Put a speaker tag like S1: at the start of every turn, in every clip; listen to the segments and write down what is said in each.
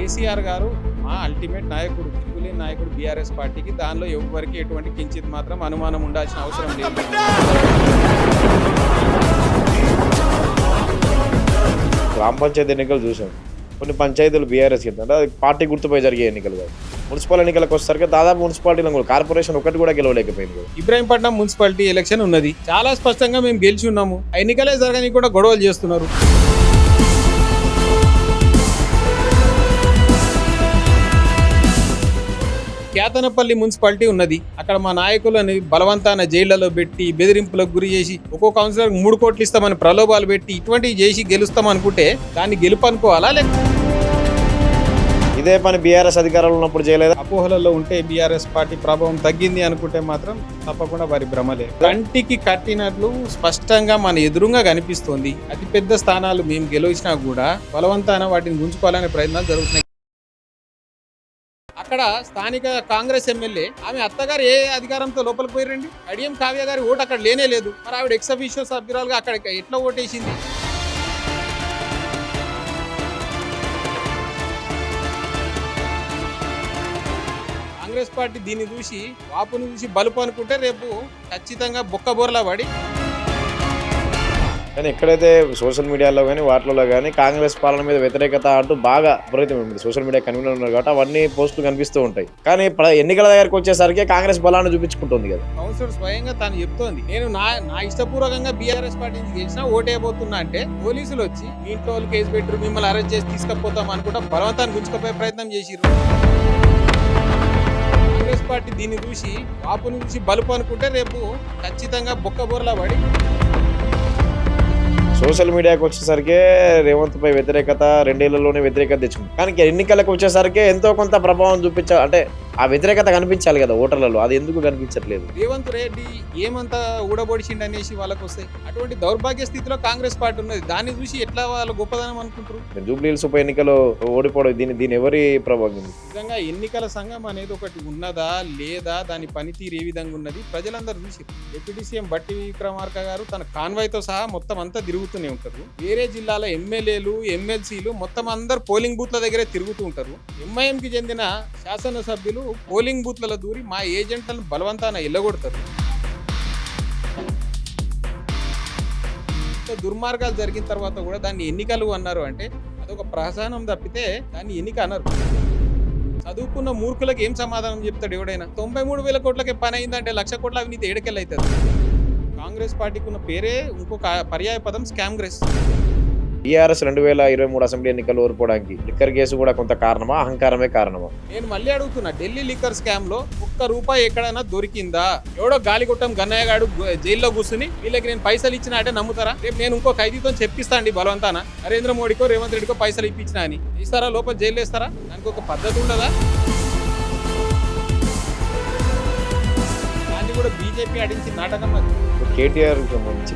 S1: కేసీఆర్ గారు మా అల్టిమేట్ నాయకుడు, తిరుగులేని నాయకుడు బీఆర్ఎస్ పార్టీకి. దానిలో ఎవరికి ఎటువంటి కించిత్ మాత్రం అనుమానం ఉండాల్సిన అవసరం లేదు.
S2: గ్రామ పంచాయతీ ఎన్నికలు చూసాం. కొన్ని పంచాయతీలు బీఆర్ఎస్ కింద అంటే అది పార్టీ గుర్తుపై జరిగే ఎన్నికలు కాదు. మున్సిపల్ ఎన్నికలకు వచ్చేసరికి దాదాపు మున్సిపాలిటీలో కూడా కార్పొరేషన్ ఒకటి కూడా గెలవలేకపోయింది.
S1: ఇబ్రాహీంపట్నం మున్సిపాలిటీ ఎలక్షన్ ఉన్నది, చాలా స్పష్టంగా మేము గెలిచి ఉన్నాము. ఆ ఎన్నికలే జరగని కూడా గొడవలు చేస్తున్నారు. కేతనపల్లి మున్సిపాలిటీ ఉన్నది, అక్కడ మా నాయకులని బలవంతాన జైళ్లలో పెట్టి బెదిరింపులకు గురి చేసి ఒక్కో కౌన్సిలర్ 3 కోట్లు ఇస్తామని ప్రలోభాలు పెట్టి ఇటువంటివి చేసి గెలుస్తాం అనుకుంటే దాన్ని గెలుపు అనుకోవాలా? లేక
S2: ఇదే పని బీఆర్ఎస్ అధికారంలో ఉన్నప్పుడు చేయలేదు.
S1: అపోహలలో ఉంటే బీఆర్ఎస్ పార్టీ ప్రభావం తగ్గింది అనుకుంటే మాత్రం తప్పకుండా వారి భ్రమలే. కంటికి కట్టినట్లు స్పష్టంగా మన ఎదురుగా కనిపిస్తోంది. అతిపెద్ద స్థానాలు మేము గెలిచినా కూడా బలవంతాన వాటిని గుంజుకోవాలనే ప్రయత్నాలు జరుగుతున్నాయి. అక్కడ స్థానిక కాంగ్రెస్ ఎమ్మెల్యే ఆమె అత్తగారు ఏ అధికారంతో లోపలికి పోయిరండి? అడియం కావ్య గారి ఓటు అక్కడ లేనే లేదు. మరి ఆవిడ ఎక్స్ అఫీషియో సభ్యురాలుగా అక్కడ ఎట్లా ఓటేసింది? కాంగ్రెస్ పార్టీ దీన్ని చూసి వాపును చూసి బలుపు అనుకుంటే రేపు ఖచ్చితంగా బొక్కబోర్లా పడి.
S2: కానీ ఎక్కడైతే సోషల్ మీడియాలో కానీ వాటిలో కానీ కాంగ్రెస్ పాలన మీద వ్యతిరేకత అంటూ బాగా విపరీతం సోషల్ మీడియా కన్వీనర్ ఉన్నారు కాబట్టి అవన్నీ పోస్టులు కనిపిస్తూ ఉంటాయి. కానీ ఎన్నికల దగ్గరకు వచ్చేసరికి కాంగ్రెస్ బలాన్ని చూపించుకుంటుంది కదా.
S1: కౌన్సిలర్ స్వయంగా తాను చెప్తోంది, నేను నా ఇష్టపూర్వకంగా బీఆర్ఎస్ పార్టీ నుంచి గెలిచినా ఓటేయబోతున్నా అంటే పోలీసులు వచ్చి మీ ఇంట్లో వాళ్ళు కేసు పెట్టరు, మిమ్మల్ని అరెస్ట్ చేసి తీసుకపోతాం అనుకుంటా బలవంతాన్ని గుంజుకపోయే ప్రయత్నం చేసిర్రు. కాంగ్రెస్ పార్టీ దీన్ని చూసి వాపుని చూసి బలుపు అనుకుంటే రేపు ఖచ్చితంగా బొక్కబోర్లా పడి.
S2: సోషల్ మీడియాకి వచ్చేసరికి రేవంత్ పై వ్యతిరేకత 2 ఏళ్లలోనే వ్యతిరేకత తెచ్చుకుంది. కానీ ఎన్నికలకు వచ్చేసరికి ఎంతో కొంత ప్రభావం చూపించాలి, అంటే ఆ వ్యతిరేకత కనిపించాలి కదా ఓటర్లలో. అది ఎందుకు కనిపించట్లేదు?
S1: రేవంత్ రెడ్డి ఏమంతా ఊడబొడిచిండి అనేసి వాళ్ళకు వస్తాయి. అటువంటి దౌర్భాగ్య స్థితిలో కాంగ్రెస్ పార్టీ ఉన్నది. దాన్ని చూసి ఎట్లా వాళ్ళు గొప్పదనం అనుకుంటారు?
S2: జూబ్లీ హిల్స్ ఉప ఎన్నికలో ఓడిపోవడం దీని ఎవరి ప్రభావం?
S1: నిజంగా ఎన్నికల సంఘం అనేది ఒకటి ఉన్నదా లేదా, దాని పనితీరు ఏ విధంగా ఉన్నది ప్రజలందరూ చూసి. డిప్యూటీ సీఎం బట్టి విక్రమార్క గారు తన కాన్వాయ్తో సహా మొత్తం అంతా తిరుగుతూనే ఉంటారు. వేరే జిల్లాల ఎమ్మెల్యేలు ఎమ్మెల్సీలు మొత్తం అందరు పోలింగ్ బూత్ల దగ్గరే తిరుగుతూ ఉంటారు. ఎంఐఎంకి చెందిన శాసనసభ్యులు పోలింగ్ బూత్లలో దూరి మా ఏజెంట్లను బలవంతాన ఎల్లగొడతారు. దుర్మార్గాలు జరిగిన తర్వాత కూడా దాన్ని ఎన్నికలు అన్నారు అంటే అదొక ప్రహసనం తప్పితే దాన్ని ఎన్నిక అన్నారు. చదువుకున్న మూర్ఖులకు ఏం సమాధానం చెప్తాడు ఎవడైనా? 93,000 కోట్లకే పని అయిందంటే 1,00,000 కోట్ల అవినీతి ఏడకెళ్ళవుతుంది. కాంగ్రెస్ పార్టీకి ఉన్న పేరే ఇంకొక పర్యాయ పదం స్కామ్గ్రెస్.
S2: టీఆర్ఎస్ 2023 అసెంబ్లీ ఎన్నికలు ఓడిపోవడానికి లిక్కర్ కేసు కూడా కొంత కారణమా, అహంకారమే కారణమా?
S1: నేను మళ్ళీ అడుగుతున్నా, ఢిల్లీ లిక్కర్ స్కామ్ లో ₹1 ఎక్కడైనా దొరికిందా? ఎవడో గాలిగొట్టం గన్నయ్యగాడు జైల్లో కూర్చుని వీళ్ళకి నేను పైసలు ఇచ్చినా అంటే నమ్ముతారా? రేపు నేను ఇంకో ఖైదీతో చెప్పిస్తా అండి బలవంతాన నరేంద్ర మోడీకో రేవంత్ రెడ్డికో పైసలు ఇప్పించినా అని ఇస్తారా? లోపల జైలు వేస్తారా? దానికి ఒక పద్ధతి ఉండదా? దాన్ని కూడా బీజేపీ ఆడించి నాటకం. అది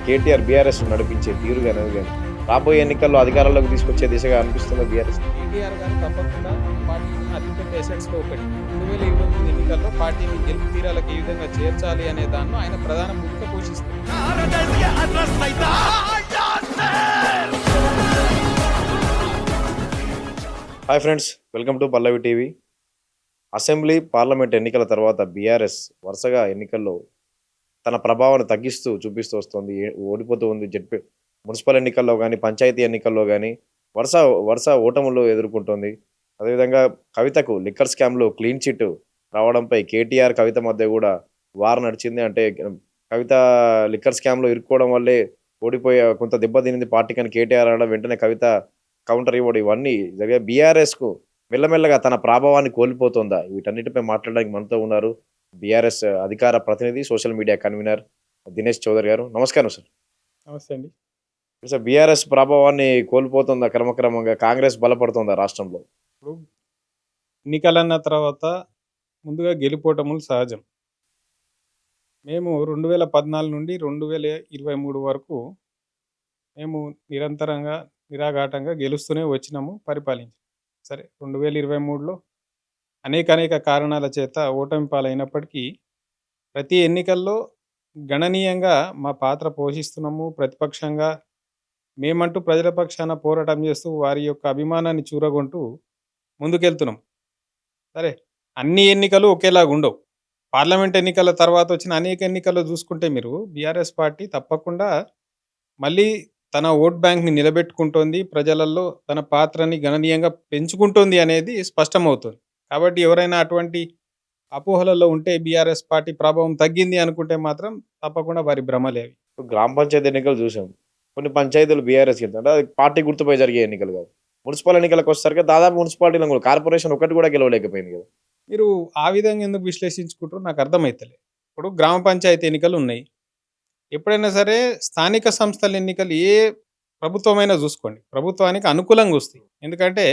S2: కేటీఆర్ బీఆర్ఎస్ నడిపించే తీరు కానీ రాబోయే ఎన్నికల్లో అధికారంలోకి తీసుకొచ్చే దిశగా అనిపిస్తుంది బీఆర్ఎస్.
S1: కేటీఆర్ గారు తప్పకుండా పార్టీని అతిపెద్ద ఎసెట్స్ లో ఒకటి. 2029 ఎన్నికల్లో పార్టీని గెలుపు తీరాలకు ఏ విధంగా చేర్చాలి అనే దానిలో ఆయన ప్రధాన భూమిక పోషిస్తారు.
S2: Hi friends, welcome to Pallavi TV. Assembly parliament ఎన్నికల తర్వాత బీఆర్ఎస్ వరుసగా ఎన్నికల్లో తన ప్రభావాన్ని తగ్గిస్తూ చూపిస్తూ వస్తుంది. ఓడిపోతూ ఉంది. మున్సిపల్ ఎన్నికల్లో కానీ పంచాయతీ ఎన్నికల్లో కానీ వరుస ఓటములు ఎదుర్కొంటుంది. అదేవిధంగా కవితకు లిక్కర్ స్కామ్లో క్లీన్ చిట్ రావడంపై కేటీఆర్ కవిత మధ్య కూడా వార్ నడిచింది. అంటే కవిత లిక్కర్ స్కామ్లో ఇరుక్కోవడం వల్లే ఓడిపోయే కొంత దెబ్బతినింది పార్టీ కానీ కేటీఆర్ అనడం వెంటనే కవిత కౌంటర్ ఇవ్వడం, ఇవన్నీ జరిగే బీఆర్ఎస్కు మెల్లమెల్లగా తన ప్రభావాన్ని కోల్పోతుందా? వీటన్నిటిపై మాట్లాడడానికి మనతో ఉన్నారు బీఆర్ఎస్ అధికార ప్రతినిధి, social media convenor Dinesh Chowdary గారు. నమస్కారం సార్.
S1: నమస్తే అండి.
S2: సార్, బీఆర్ఎస్ ప్రభావాన్ని కోల్పోతుందా క్రమక్రమంగా? కాంగ్రెస్ బలపడుతుందా రాష్ట్రంలో?
S1: ఇప్పుడు ఎన్నికలన్న తర్వాత ముందుగా గెలుపోటములు సహజం. మేము 2014 నుండి 2023 వరకు మేము నిరంతరంగా నిరాఘాటంగా గెలుస్తూనే వచ్చినాము, పరిపాలించాము. సరే, 2023లో అనేక కారణాల చేత ఓటమి పాలైనప్పటికీ ప్రతి ఎన్నికల్లో గణనీయంగా మా పాత్ర పోషిస్తున్నాము. ప్రతిపక్షంగా మేమంటూ ప్రజల పక్షాన పోరాటం చేస్తూ వారి యొక్క అభిమానాన్ని చూరగొంటూ ముందుకెళ్తున్నాం. సరే, అన్ని ఎన్నికలు ఒకేలాగా ఉండవు. పార్లమెంట్ ఎన్నికల తర్వాత వచ్చిన అనేక ఎన్నికల్లో చూసుకుంటే మీరు బీఆర్ఎస్ పార్టీ తప్పకుండా మళ్ళీ తన ఓట్ బ్యాంక్‌ని నిలబెట్టుకుంటోంది. ప్రజలల్లో తన పాత్రని గణనీయంగా పెంచుకుంటోంది అనేది స్పష్టమవుతుంది. కాబట్టి ఎవరైనా అటువంటి అపోహలలో ఉంటే బీఆర్ఎస్ పార్టీ ప్రభావం తగ్గింది అనుకుంటే మాత్రం తప్పకుండా వారి భ్రమలే అవి.
S2: ఇప్పుడు గ్రామ పంచాయతీ ఎన్నికలు చూసాం. కొన్ని పంచాయతీలు బీఆర్ఎస్‌కి వెళ్తాయి. అంటే అది పార్టీ గుర్తుపై జరిగే ఎన్నికలు కాదు. మున్సిపల్ ఎన్నికలకు వచ్చేసరికి దాదాపు మున్సిపాలిటీలో కూడా కార్పొరేషన్ ఒకటి కూడా గెలవలేకపోయింది కదా!
S1: మీరు ఆ విధంగా ఎందుకు విశ్లేషించుకుంటారో నాకు అర్థమైతలే. ఇప్పుడు గ్రామ పంచాయతీ ఎన్నికలు ఉన్నాయి. ఎప్పుడైనా సరే స్థానిక సంస్థల ఎన్నికలు ఏ ప్రభుత్వమైనా చూసుకోండి. ప్రభుత్వానికి అనుకూలంగా వస్తాయి. ఎందుకంటే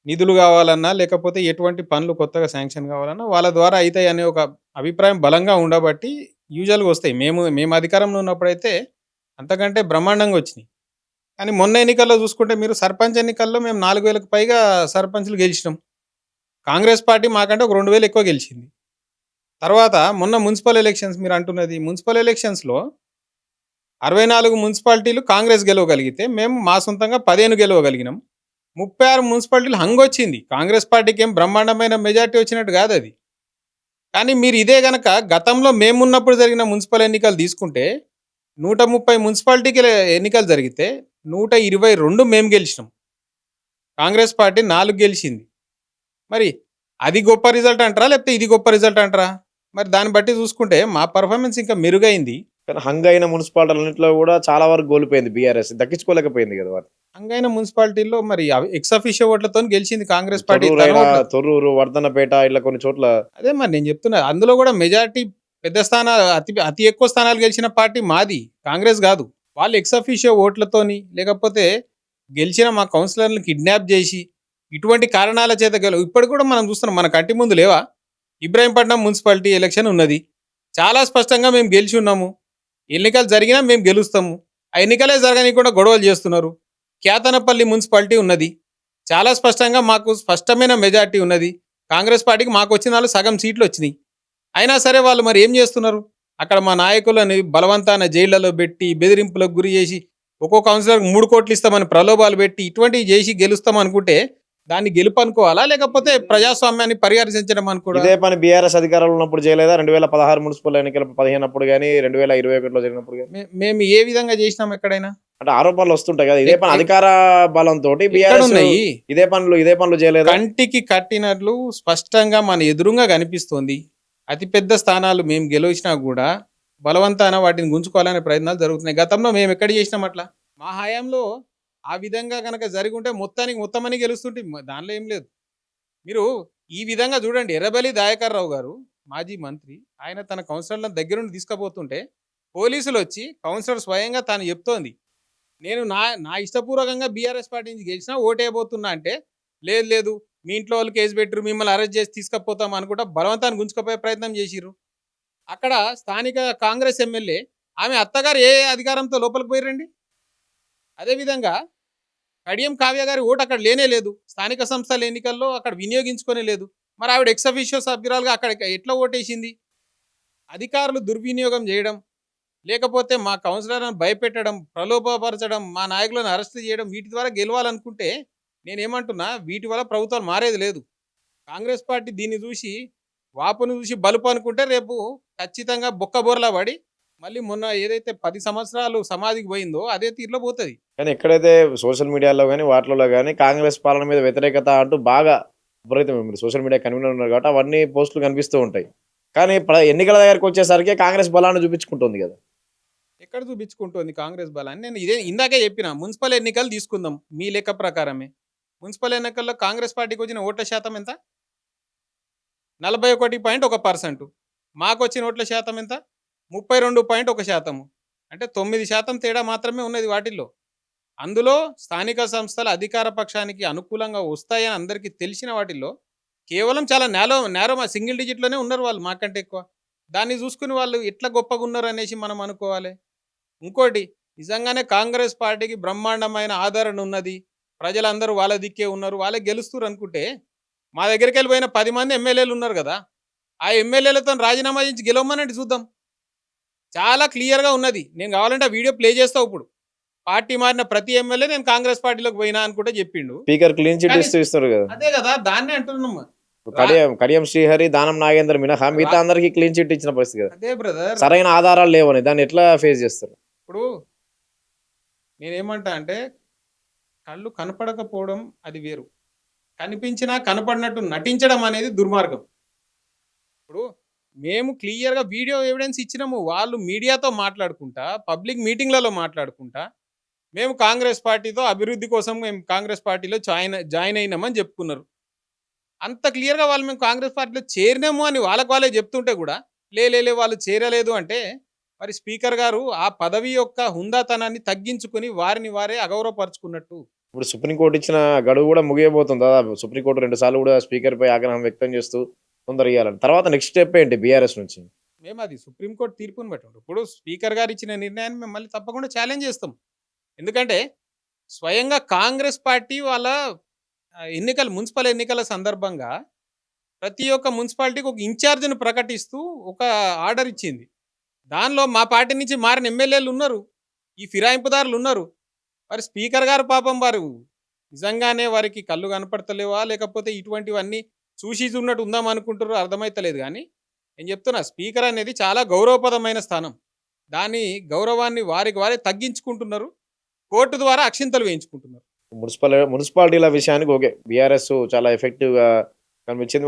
S1: నిధులు కావాలన్నా, లేకపోతే ఎటువంటి పనులు కొత్తగా శాంక్షన్ కావాలన్నా వాళ్ళ ద్వారా అయితాయి అనే ఒక అభిప్రాయం బలంగా ఉండబట్టి యూజువల్‌గా వస్తాయి. మేము అధికారంలో ఉన్నప్పుడైతే అంతకంటే బ్రహ్మాండంగా వచ్చినాయి. కానీ మొన్న ఎన్నికల్లో చూసుకుంటే మీరు సర్పంచ్ ఎన్నికల్లో మేము 4000కు పైగా సర్పంచ్‌లు గెలిచినాం. కాంగ్రెస్ పార్టీ మాకంటే ఒక 2000 ఎక్కువ గెలిచింది. తర్వాత మొన్న మున్సిపల్ ఎలక్షన్స్ మీరు అంటున్నది. మున్సిపల్ ఎలక్షన్స్‌లో 64 మున్సిపాలిటీలు కాంగ్రెస్ గెలవగలిగితే మేము మా సొంతంగా 15 గెలవగలిగినాం. 36 మున్సిపాలిటీలు హంగొచ్చింది. కాంగ్రెస్ పార్టీకి ఏం బ్రహ్మాండమైన మెజారిటీ వచ్చినట్టు కాదది. కానీ మీరు ఇదే గనక గతంలో మేమున్నప్పుడు జరిగిన మున్సిపల్ ఎన్నికలు తీసుకుంటే 130 మున్సిపాలిటీకి ఎన్నికలు జరిగితే 122 మేము గెలిచినాం. కాంగ్రెస్ పార్టీ 4 గెలిచింది. మరి అది గొప్ప రిజల్ట్ అంటారా? లేకపోతే ఇది గొప్ప రిజల్ట్ అంటారా? మరి దాన్ని బట్టి చూసుకుంటే మా పర్ఫార్మెన్స్ ఇంకా మెరుగైంది.
S2: కానీ హంగైన మున్సిపాలిటీలన్నింటిలో కూడా చాలా వరకు కోల్పోయింది బీఆర్ఎస్. దక్కించుకోలేకపోయింది కదా! వారు.
S1: హంగైన మున్సిపాలిటీల్లో మరి ఎక్స్ అఫీషియో ఓట్లతో గెలిచింది కాంగ్రెస్ పార్టీ.
S2: తొర్రూరు, వర్ధన్నపేట ఇట్లా కొన్ని చోట్ల.
S1: అదే మరి నేను చెప్తున్నా. అందులో కూడా మెజారిటీ పెద్ద స్థానాలు అతి ఎక్కువ స్థానాలు గెలిచిన పార్టీ మాది, కాంగ్రెస్ కాదు. వాళ్ళు ఎక్స్ అఫీషియో ఓట్లతోని లేకపోతే గెలిచిన మా కౌన్సిలర్లను కిడ్నాప్ చేసి ఇటువంటి కారణాల చేత ఇప్పుడు కూడా మనం చూస్తున్నాం. మన కంటి ముందు లేవా? ఇబ్రాహీంపట్నం మున్సిపాలిటీ ఎలక్షన్ ఉన్నది. చాలా స్పష్టంగా మేము గెలిచి ఉన్నాము. ఎన్నికలు జరిగినా మేము గెలుస్తాము. ఆ ఎన్నికలే జరగనీయకుండా గొడవలు చేస్తున్నారు. కేతనపల్లి మున్సిపాలిటీ ఉన్నది. చాలా స్పష్టంగా మాకు స్పష్టమైన మెజార్టీ ఉన్నది. కాంగ్రెస్ పార్టీకి మాకు వచ్చిన వాళ్ళు సగం సీట్లు వచ్చినాయి. అయినా సరే వాళ్ళు మరి ఏం చేస్తున్నారు? అక్కడ మా నాయకులని బలవంతాన జైళ్లలో పెట్టి బెదిరింపులకు గురి చేసి ఒక్కో కౌన్సిలర్కి 3 కోట్లు ఇస్తామని ప్రలోభాలు పెట్టి ఇటువంటివి చేసి గెలుస్తాం అనుకుంటే దాన్ని గెలుపు అనుకోవాలా? లేకపోతే ప్రజాస్వామ్యాన్ని పరిహరించడం అనుకోవడం?
S2: ఇదే పని బీఆర్ఎస్ అధికారంలో ఉన్నప్పుడు చేయలేదా? 2016 మున్సిపల్ ఎన్నికల 15 అప్పుడు కానీ 2021లో జరిగినప్పుడు కానీ
S1: మేము ఏ విధంగా చేసినాం ఎక్కడైనా?
S2: అంటే ఆరోపణలు వస్తుంటాయి కదా. ఇదే పని అధికార బలంతో
S1: ఉన్నాయి.
S2: ఇదే పనులు చేయలేదు.
S1: కంటికి కట్టినట్లు స్పష్టంగా మన ఎదురుగా కనిపిస్తోంది. అతిపెద్ద స్థానాలు మేము గెలిచినా కూడా బలవంతాన వాటిని గుంజుకోవాలనే ప్రయత్నాలు జరుగుతున్నాయి. గతంలో మేము ఎక్కడ చేసినాం అట్లా? మా హయాంలో ఆ విధంగా కనుక జరిగి ఉంటే మొత్తమని గెలుస్తుంటే దానిలో ఏం లేదు. మీరు ఈ విధంగా చూడండి. ఎర్రబెల్లి దయాకర్ రావు గారు మాజీ మంత్రి, ఆయన తన కౌన్సిలర్లను దగ్గరుండి తీసుకుపోతుంటే పోలీసులు వచ్చి కౌన్సిలర్ స్వయంగా తాను చెప్తోంది, నేను నా ఇష్టపూర్వకంగా బీఆర్ఎస్ పార్టీ నుంచి గెలిచినా ఓటేయబోతున్నా అంటే, లేదు మీ ఇంట్లో వాళ్ళు కేసు పెట్టరు, మిమ్మల్ని అరెస్ట్ చేసి తీసుకుపోతాం అనుకుంటా బలవంతాన్ని గుంజుకుపోయే ప్రయత్నం చేసిర్రు. అక్కడ స్థానిక కాంగ్రెస్ ఎమ్మెల్యే ఆమె అత్తగారు ఏ అధికారంతో లోపలికి పోయిరండి? అదేవిధంగా కడియం కావ్య గారి ఓటు అక్కడ లేనే లేదు. స్థానిక సంస్థల ఎన్నికల్లో అక్కడ వినియోగించుకునే లేదు. మరి ఆవిడ ఎక్స్ అఫీషియో సభ్యురాలుగా అక్కడ ఎట్లా ఓటేసింది? అధికారులు దుర్వినియోగం చేయడం, లేకపోతే మా కౌన్సిలర్లను భయపెట్టడం, ప్రలోభపరచడం, మా నాయకులను అరెస్ట్ చేయడం, వీటి ద్వారా గెలవాలనుకుంటే నేనేమంటున్నా, వీటి వల్ల ప్రభుత్వాలు మారేది లేదు. కాంగ్రెస్ పార్టీ దీన్ని చూసి వాపును చూసి బలుపు అనుకుంటే రేపు ఖచ్చితంగా బొక్కబోర్లా పడి మళ్ళీ మొన్న ఏదైతే 10 సంవత్సరాలు సమాధికి పోయిందో అదే తీరులో పోతుంది.
S2: కానీ ఎక్కడైతే సోషల్ మీడియాలో కానీ వాటిలో కానీ కాంగ్రెస్ పాలన మీద వ్యతిరేకత అంటూ బాగా విపరీతం. మీరు సోషల్ మీడియా కన్వీనర్ ఉన్నారు కాబట్టి అవన్నీ పోస్టులు కనిపిస్తూ ఉంటాయి. కానీ ఎన్నికల దగ్గరకు వచ్చేసరికి కాంగ్రెస్ బలాన్ని చూపించుకుంటుంది కదా.
S1: ఎక్కడ చూపించుకుంటుంది కాంగ్రెస్ బలాన్ని? నేను ఇందాకే చెప్పిన మున్సిపల్ ఎన్నికలు తీసుకుందాం. మీ లెక్క ప్రకారమే మున్సిపల్ ఎన్నికల్లో కాంగ్రెస్ పార్టీకి వచ్చిన ఓట్ల శాతం ఎంత? 41.1%. మాకు వచ్చిన ఓట్ల శాతం ఎంత? 32.1%. అంటే 9% తేడా మాత్రమే ఉన్నది వాటిల్లో. అందులో స్థానిక సంస్థల అధికార పక్షానికి అనుకూలంగా వస్తాయని అందరికీ తెలిసిన వాటిల్లో కేవలం చాలా నేరో సింగిల్ డిజిట్లోనే ఉన్నారు వాళ్ళు మాకంటే ఎక్కువ. దాన్ని చూసుకుని వాళ్ళు ఎట్లా గొప్పగా ఉన్నారు అనేసి మనం అనుకోవాలి. ఇంకోటి, నిజంగానే కాంగ్రెస్ పార్టీకి బ్రహ్మాండమైన ఆదరణ ఉన్నది, ప్రజలందరూ వాళ్ళ దిక్కే ఉన్నారు, వాళ్ళే గెలుస్తారు అనుకుంటే మా దగ్గరికి వెళ్ళిపోయిన 10 మంది ఎమ్మెల్యేలు ఉన్నారు కదా, ఆ ఎమ్మెల్యేలతో రాజీనామా చేసి గెలవమనండి చూద్దాం. చాలా క్లియర్గా ఉన్నది. నేను కావాలంటే ఆ వీడియో ప్లే చేస్తావు. ఇప్పుడు పార్టీ మారిన ప్రతి ఎమ్మెల్యే నేను కాంగ్రెస్ పార్టీలోకి పోయినా అని కూడా చెప్పిండు.
S2: స్పీకర్ క్లీన్ చిట్
S1: కానీ
S2: ఇస్తూ ఇస్తారు కదా.
S1: అదే కదా దాన్నే అంటున్నాము.
S2: కడియం శ్రీహరి, దానం నాగేందర్ మినహా మిగతా అందరికి క్లీన్ చిట్ ఇచ్చిన పరిస్థితి కదా.
S1: అదే బ్రదర్.
S2: సరైన ఆధారాలు లేవని దాన్ని ఎట్లా ఫేస్ చేస్తారు?
S1: ఇప్పుడు నేనేమంటా అంటే కళ్ళు కనపడకపోవడం అది వేరు, కనిపించినా కనపడినట్టు నటించడం అనేది దుర్మార్గం. ఇప్పుడు మేము క్లియర్గా వీడియో ఎవిడెన్స్ ఇచ్చినాము, వాళ్ళు మీడియాతో మాట్లాడుకుంటా పబ్లిక్ మీటింగ్లలో మాట్లాడుకుంటా మేము కాంగ్రెస్ పార్టీతో అభివృద్ధి కోసం మేము కాంగ్రెస్ పార్టీలో జాయిన్ అయినామని చెప్పుకున్నారు. అంత క్లియర్గా వాళ్ళు మేము కాంగ్రెస్ పార్టీలో చేరినాము అని వాళ్ళే చెప్తుంటే కూడా లే వాళ్ళు చేరలేదు అంటే మరి స్పీకర్ గారు ఆ పదవి యొక్క హుందాతనాన్ని తగ్గించుకుని వారిని వారే అగౌరవపరుచుకున్నట్టు.
S2: ఇప్పుడు సుప్రీంకోర్టు ఇచ్చిన గడువు కూడా ముగియబోతుంది దాదాపు. సుప్రీంకోర్టు 2 సార్లు కూడా స్పీకర్ పై ఆగ్రహం వ్యక్తం చేస్తూ తొందర ఇవ్వాలని. తర్వాత నెక్స్ట్ స్టెప్ ఏంటి బీఆర్ఎస్ నుంచి?
S1: మేము అది సుప్రీంకోర్టు తీర్పుని బట్టి ఉంటుంది. ఇప్పుడు స్పీకర్ గారు ఇచ్చిన నిర్ణయాన్ని మేము మళ్ళీ తప్పకుండా ఛాలెంజ్ చేస్తాం. ఎందుకంటే స్వయంగా కాంగ్రెస్ పార్టీ వాళ్ళ మున్సిపల్ ఎన్నికల సందర్భంగా ప్రతి ఒక్క మున్సిపాలిటీకి ఒక ఇన్ఛార్జ్ను ప్రకటిస్తూ ఒక ఆర్డర్ ఇచ్చింది. దానిలో మా పార్టీ నుంచి మారిన ఎమ్మెల్యేలు ఉన్నారు, ఈ ఫిరాయింపుదారులు ఉన్నారు. మరి స్పీకర్ గారు పాపం వారు నిజంగానే వారికి కళ్ళు కనపడతలేవా లేకపోతే ఇటువంటివన్నీ చూసి చూన్నట్టు ఉందాం అనుకుంటారు అర్థమైతలేదు. కానీ నేను చెప్తున్నా స్పీకర్ అనేది చాలా గౌరవప్రదమైన స్థానం. దాని గౌరవాన్ని వారే తగ్గించుకుంటున్నారు, కోర్టు ద్వారా అక్షింతలు వేయించుకుంటున్నారు.
S2: మున్సిపాలిటీల విషయానికి ఓకే, బీఆర్ఎస్ చాలా ఎఫెక్టివ్గా కనిపించింది.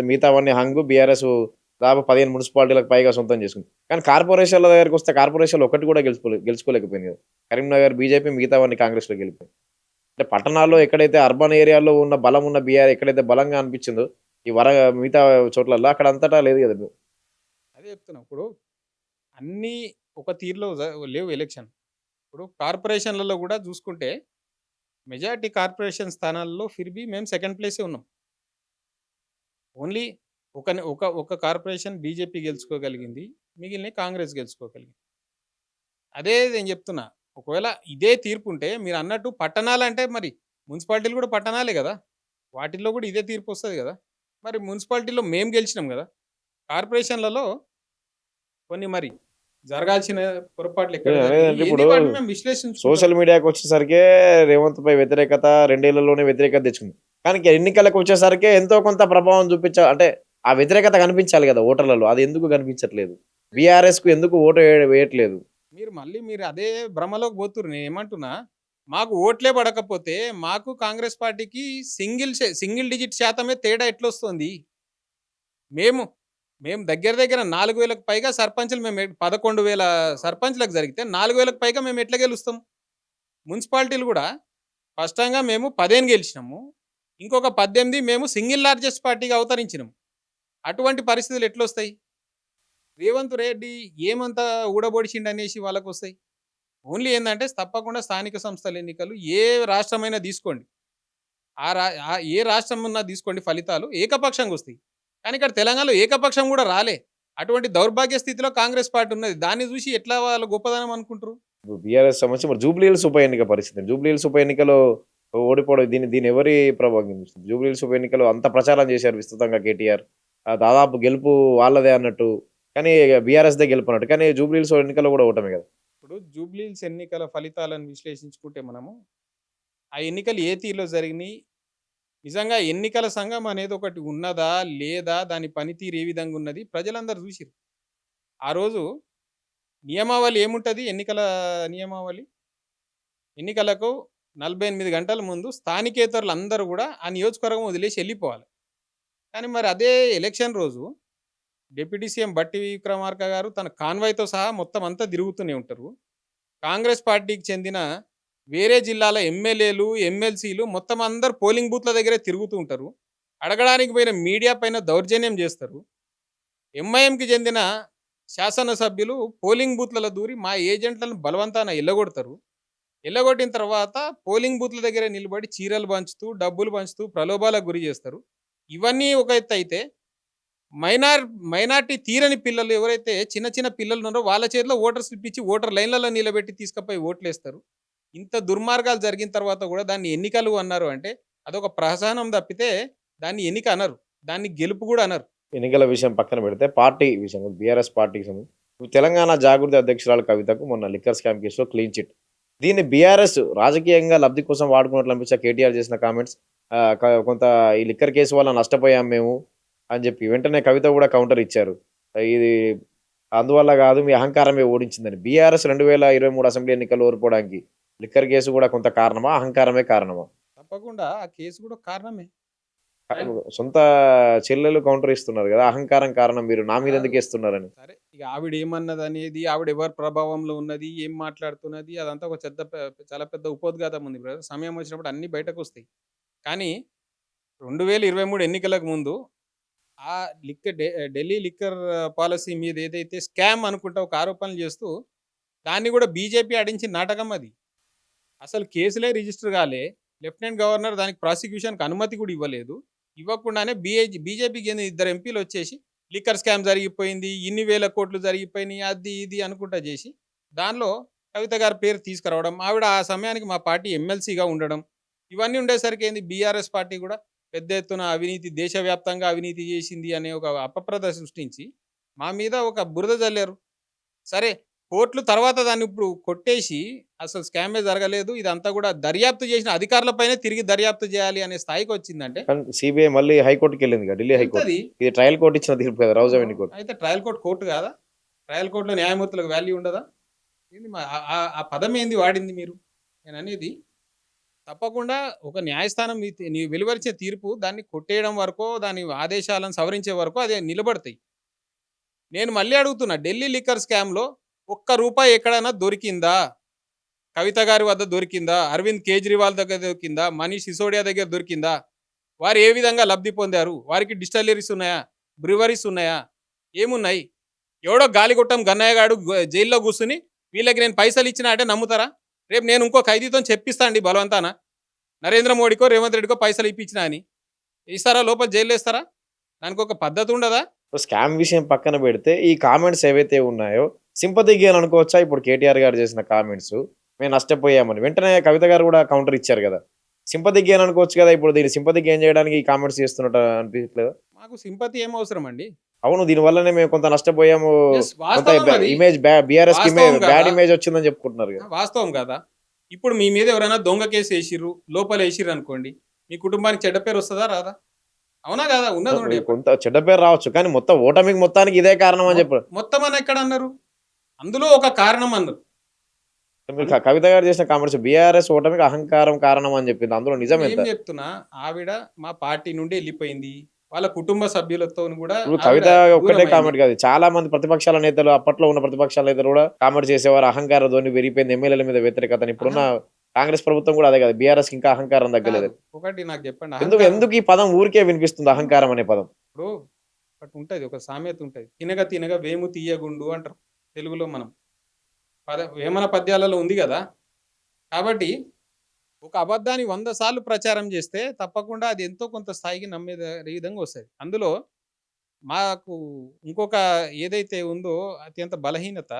S2: మిగతావన్నీ హంగు బీఆర్ఎస్ దాదాపు 15 మున్సిపాలిటీలకు పైగా సొంతం చేసుకుంది. కానీ కార్పొరేషన్ల దగ్గరికి వస్తే కార్పొరేషన్లు ఒకటి కూడా గెలుచుకోలేకపోయింది కదా. కరీంనగర్ బీజేపీ, మిగతావన్నీ కాంగ్రెస్లో గెలిపోయింది. అంటే పట్టణాల్లో ఎక్కడైతే అర్బన్ ఏరియాలో ఉన్న బలం ఉన్న బీఆర్ ఎక్కడైతే బలంగా అనిపించిందో ఈ మిగతా చోట్లలో అక్కడ అంతటా లేదు కదా.
S1: అదే చెప్తున్నా. ఇప్పుడు అన్నీ ఒక తీరులో లేవు ఎలక్షన్. ఇప్పుడు కార్పొరేషన్లలో కూడా చూసుకుంటే మెజారిటీ కార్పొరేషన్ స్థానాల్లో ఫిర్బీ మేము సెకండ్ ప్లేసే ఉన్నాం. ఓన్లీ ఒక కార్పొరేషన్ బీజేపీ గెలుచుకోగలిగింది, మిగిలిన కాంగ్రెస్ గెలుచుకోగలిగింది. అదే నేను చెప్తున్నా, ఒకవేళ ఇదే తీర్పు ఉంటే మీరు అన్నట్టు పట్టణాలంటే మరి మున్సిపాలిటీలు కూడా పట్టణాలే కదా, వాటిల్లో కూడా ఇదే తీర్పు వస్తుంది కదా. మరి మున్సిపాలిటీలో మేము గెలిచినాం కదా, కార్పొరేషన్లలో కొన్ని మరి జరగాల్సిన పొరపాట్లు ఎక్కడ
S2: లేదంటే ఇప్పుడు
S1: మేము విశ్లేషించు.
S2: సోషల్ మీడియాకి వచ్చేసరికి రేవంత్ పై వ్యతిరేకత 2 ఏళ్లలోనే వ్యతిరేకత తెచ్చుకుంది. కానీ ఎన్నికలకు వచ్చేసరికి ఎంతో కొంత ప్రభావం చూపించాలి, అంటే ఆ వ్యతిరేకత కనిపించాలి కదా ఓటర్లలో. అది ఎందుకు కనిపించట్లేదు? బీఆర్ఎస్ కు ఎందుకు ఓటు వేయట్లేదు?
S1: మీరు అదే భ్రమలోకి పోతున్నారు. నేను ఏమంటున్నా, మాకు ఓట్లే పడకపోతే మాకు కాంగ్రెస్ పార్టీకి సింగిల్ డిజిట్ శాతమే తేడా ఎట్లొస్తుంది? మేము దగ్గర 4,000కు పైగా సర్పంచ్లు, మేము 11,000 సర్పంచ్లకు జరిగితే 4,000కు పైగా మేము ఎట్లా గెలుస్తాం? మున్సిపాలిటీలు కూడా స్పష్టంగా మేము 15 గెలిచినాము, ఇంకొక 18 మేము సింగిల్ లార్జెస్ట్ పార్టీగా అవతరించినాము. అటువంటి పరిస్థితులు ఎట్లొస్తాయి? రేవంత్ రెడ్డి ఏమంతా ఊడబొడిచిండు అనేసి వాళ్ళకు వస్తాయి. ఓన్లీ ఏంటంటే తప్పకుండా స్థానిక సంస్థల ఎన్నికలు ఏ రాష్ట్రమైనా తీసుకోండి, ఏ రాష్ట్రం ఉన్నా తీసుకోండి, ఫలితాలు ఏకపక్షంగా వస్తాయి. కానీ ఇక్కడ తెలంగాణలో ఏకపక్షం కూడా రాలే. అటువంటి దౌర్భాగ్య స్థితిలో కాంగ్రెస్ పార్టీ ఉన్నది. దాన్ని చూసి ఎట్లా వాళ్ళు గొప్పదనం అనుకుంటారు?
S2: బీఆర్ఎస్ సమస్య మరి జూబ్లీహిల్స్ ఉప ఎన్నిక పరిస్థితి. జూబ్లీహిల్స్ ఉప ఎన్నికలో ఓడిపోవడం దీన్ని ఎవరి ప్రభావం? జూబ్లీహిల్స్ ఉప ఎన్నికలో అంత ప్రచారం చేశారు విస్తృతంగా కేటీఆర్, దాదాపు గెలుపు వాళ్ళదే అన్నట్టు, కానీ బీఆర్ఎస్ దే గెలుపు అన్నట్టు. కానీ జూబ్లీహిల్స్ ఎన్నికల్లో కూడా ఓటమే కదా.
S1: ఇప్పుడు జూబ్లీహిల్స్ ఎన్నికల ఫలితాలను విశ్లేషించుకుంటే మనము ఆ ఎన్నికలు ఏ తీరులో జరిగినాయి, నిజంగా ఎన్నికల సంఘం అనేది ఒకటి ఉన్నదా లేదా, దాని పనితీరు ఏ విధంగా ఉన్నది ప్రజలందరూ చూసిరు. ఆ రోజు నియమావళి ఏముంటుంది, ఎన్నికల నియమావళి, ఎన్నికలకు 48 గంటల ముందు స్థానికేతరులు అందరూ కూడా ఆ నియోజకవర్గం వదిలేసి వెళ్ళిపోవాలి. కానీ మరి అదే ఎలక్షన్ రోజు డిప్యూటీ సీఎం బట్టి విక్రమార్క గారు తన కాన్వాయ్తో సహా మొత్తం అంతా తిరుగుతూనే ఉంటారు. కాంగ్రెస్ పార్టీకి చెందిన వేరే జిల్లాల ఎమ్మెల్యేలు, ఎమ్మెల్సీలు మొత్తం అందరు పోలింగ్ బూత్ల దగ్గరే తిరుగుతూ ఉంటారు. అడగడానికి పోయిన మీడియా పైన దౌర్జన్యం చేస్తారు. ఎంఐఎంకి చెందిన శాసనసభ్యులు పోలింగ్ బూత్లలో దూరి మా ఏజెంట్లను బలవంతాన ఎల్లగొడతారు. ఎల్లగొట్టిన తర్వాత పోలింగ్ బూత్ల దగ్గర నిలబడి చీరలు పంచుతూ, డబ్బులు పంచుతూ ప్రలోభాలకు గురి చేస్తారు. ఇవన్నీ ఒక ఎత్తు అయితే, మైనార్టీ తీరని పిల్లలు ఎవరైతే చిన్న పిల్లలు ఉన్నారో వాళ్ళ చేతిలో ఓటర్ స్లిప్ ఇచ్చి ఓటర్ లైన్లలో నిలబెట్టి తీసుకుపోయి ఓట్లు వేస్తారు. ఇంత దుర్మార్గాలు జరిగిన తర్వాత కూడా దాన్ని ఎన్నికలు అన్నారు అంటే అదొక ప్రహసనం తప్పితే దాన్ని ఎన్నిక అనరు, దాన్ని గెలుపు కూడా అనరు.
S2: ఎన్నికల విషయం పక్కన పెడితే పార్టీ విషయం, బీఆర్ఎస్ పార్టీకి సంబంధించి తెలంగాణ జాగృతి అధ్యక్షురాలు కవితకు మొన్న లిక్కర్ స్కామ్ కేసులో క్లీన్ చిట్. దీన్ని బీఆర్ఎస్ రాజకీయంగా లబ్ధి కోసం వాడుకున్నట్లు అనిపించా కేటీఆర్ చేసిన కామెంట్స్. కొంత ఈ లిక్కర్ కేసు వల్ల నష్టపోయాం మేము అని చెప్పి వెంటనే కవిత కూడా కౌంటర్ ఇచ్చారు. ఇది అందువల్ల కాదు మీ అహంకారమే ఓడించిందని. బీఆర్ఎస్ 2023 అసెంబ్లీ ఎన్నికల్లో ఓడిపోవడానికి లిక్కర్ కేసు కూడా కొంత కారణమా? అహంకారమే కారణమా?
S1: తప్పకుండా ఆ కేసు కూడా కారణమే. అండ్
S2: సొంత చెల్లెలు కౌంటర్ ఇస్తున్నారు కదా! అహంకారం కారణం మీరు నా మీద
S1: కాదు.
S2: ఎందుకు ఏస్తున్నారని.
S1: సరే ఇక ఆవిడ ఏమన్నదనేది, ఆవిడ ఎవరి ప్రభావంలో ఉన్నది, ఏం మాట్లాడుతున్నది అదంతా ఒక చాలా పెద్ద ఉపోద్ఘాతం ఉంది బ్రదర్. సమయం వచ్చినప్పుడు అన్నీ బయటకొస్తాయి. కానీ 2023 ఎన్నికలకు ముందు ఆ ఢిల్లీ లిక్కర్ పాలసీ మీద ఏదైతే స్కామ్ అనుకుంటా ఒక ఆరోపణలు చేస్తూ దాన్ని కూడా బీజేపీ ఆడించిన నాటకం అది. అసలు కేసులే రిజిస్టర్ కాలే. లెఫ్టినెంట్ గవర్నర్ దానికి ప్రాసిక్యూషన్‌కి అనుమతి కూడా ఇవ్వలేదు. ఇవ్వకుండానే బీజేపీకి ఏంది ఇద్దరు ఎంపీలు వచ్చేసి లిక్కర్ స్కామ్ జరిగిపోయింది. ఇన్ని వేల కోట్లు జరిగిపోయినాయి. అది ఇది అనుకుంటా చేసి దానిలో కవిత గారి పేరు తీసుకురావడం. ఆవిడ ఆ సమయానికి మా పార్టీ ఎమ్మెల్సీగా ఉండడం. ఇవన్నీ ఉండేసరికి ఏంది బీఆర్ఎస్ పార్టీ కూడా పెద్ద ఎత్తున అవినీతి దేశవ్యాప్తంగా అవినీతి చేసింది అనే ఒక అపప్రద సృష్టించి మా మీద ఒక బురద జల్లారు. సరే కోర్టులు తర్వాత దాన్ని ఇప్పుడు కొట్టేసి అసలు స్కామే జరగలేదు. ఇదంతా కూడా దర్యాప్తు చేసిన అధికారులపైనే తిరిగి దర్యాప్తు చేయాలి అనే స్థాయికి వచ్చిందంటే
S2: కానీ సీబీఐ మళ్ళీ హైకోర్ట్‌కెళ్ళిందిగా. ఢిల్లీ హైకోర్ట్.
S1: ఎంతది?
S2: ఇది ట్రయల్ కోర్ట్ ఇచ్చిన తీర్పు కదా! Rouse Avenue court.
S1: అయితే ట్రయల్ కోర్ట్ కోర్టు కాదా? ట్రయల్ కోర్టులో న్యాయమూర్తులకు వాల్యూ ఉండదా? ఏంది ఆ పదం ఏంది వాడింది మీరు? నేననేది తప్పకుండా ఒక న్యాయస్థానం నీ వెలువరించే తీర్పు దాన్ని కొట్టేయడం వరకో, దాని ఆదేశాలను సవరించే వరకో అదే నిలబడతాయి. నేను మళ్ళీ అడుగుతున్నా ఢిల్లీ లిక్కర్ స్కామ్‌లో ఒక్క రూపాయి ఎక్కడైనా దొరికిందా? కవిత గారి వద్ద దొరికిందా? అరవింద్ కేజ్రీవాల్ దగ్గర దొరికిందా? మనీష్ సిసోడియా దగ్గర దొరికిందా? వారు ఏ విధంగా లబ్ధి పొందారు? వారికి డిస్టిలరీస్ ఉన్నాయా? బ్రూవరీస్ ఉన్నాయా? ఏమున్నాయి? ఎవడో గాలిగొట్టం గన్నయ్య గాడు జైల్లో కూర్చుని వీళ్ళకి నేను పైసలు ఇచ్చినా అంటే నమ్ముతారా? రేపు నేను ఇంకో ఖైదీతోని చెప్పిస్తా అండి బలవంతాన. నరేంద్ర మోడీకో, రేవంత్ రెడ్డికో పైసలు ఇప్పించినా అని. ఇస్తారా? లోపల జైల్లో ఏస్తారా? దానికి ఒక పద్ధతి ఉండదా?
S2: స్కామ్ విషయం పక్కన పెడితే ఈ కామెంట్స్ ఏవైతే ఉన్నాయో సింపతి గెయిన్ అనుకోవచ్చా? ఇప్పుడు కేటీఆర్ గారు చేసిన కామెంట్స్ మేము నష్టపోయామని. వెంటనే కవిత గారు కూడా కౌంటర్ ఇచ్చారు కదా! సింపతి గెయిన్ అనుకోవచ్చు కదా! ఇప్పుడు దీన్ని సింపతి గెయిన్ చేయడానికి ఈ కామెంట్స్ చేస్తున్నట్టు అనిపించట్లేదా?
S1: మాకు సింపతి ఏం అవసరం అండి?
S2: అవును. దీని వల్లనే మేము కొంత నష్టపోయాము.
S1: యెస్.
S2: కొంత
S1: వాస్తవం అది.
S2: ఇమేజ్ బీఆర్ఎస్‌కి
S1: వాస్తవం
S2: బ్యాడ్
S1: కదా!
S2: ఇమేజ్ వచ్చిందని చెప్పుకుంటున్నారు కదా!
S1: వాస్తవం కదా! ఇప్పుడు మీ మీద ఎవరైనా దొంగ కేసు ఏసిర్రు, లోపలేసిర్రు అనుకోండి. మీ కుటుంబానికి చెడ్డ పేరు వస్తదా? రాదా? అవునా కాదా? ఉన్నది ఉండి చెప్పండి.
S2: కొంత చెడ్డ పేరు రావచ్చు. కానీ మొత్తం ఓటమికి మొత్తానికి ఇదే కారణం అని చెప్పారు.
S1: మొత్తం అని ఎక్కడన్నారు? అందులో ఒక కారణం అన్నారు.
S2: మీరు కవిత గారు చేసిన కామెంట్స్ బీఆర్ఎస్ ఓటమికి అహంకారం కారణం అని చెప్పింది. అందులో నిజం
S1: నేను
S2: ఎంత?
S1: ఏం చెప్తున్నా, ఆవిడ మా పార్టీ నుండి ఎళ్ళిపోయింది. వాళ్ళ కుటుంబ సభ్యులతోని కూడా
S2: ఇప్పుడు
S1: ఆవిడ
S2: కవిత ఒక్కటే
S1: దూరమైంది.
S2: కామెంట్ కాదు. చాలా మంది ప్రతిపక్షాల నేతలు అప్పట్లో ఉన్న ప్రతిపక్షాల నేతలు కూడా కామెంట్ చేసేవారు. అహంకార ధ్వని పెరిగిపోయింది. ఎమ్మెల్యేల మీద వ్యతిరేకత. ఇప్పుడున్న
S1: అహం
S2: కాంగ్రెస్ ప్రభుత్వం కూడా అదే కదా! బీఆర్ఎస్‌కి ఇంకా అహంకారం తగ్గలేదు.
S1: కాదు. ఒకటి నాకు చెప్పండి.
S2: ఎందుకు
S1: అహంకారం
S2: ఎందుకు ఈ పదం ఊరికే వినిపిస్తుంది అహంకారం అనే పదం?
S1: ఇప్పుడు ఒకటుంటది. ఒక సామెత ఉంటది. తినగ తినగ వేము తీయగుండు అంటారు. తెలుగులో మనం. వేమన పద్యాలలో ఉంది గదా! కాబట్టి ఒక అబద్ధాన్ని 100 సార్లు ప్రచారం చేస్తే తప్పకుండా అది ఎంతో కొంత స్థాయికి నమ్మే విధంగా వస్తది. అందులో మాకు ఇంకొక ఏదైతే ఉందో అత్యంత బలహీనత,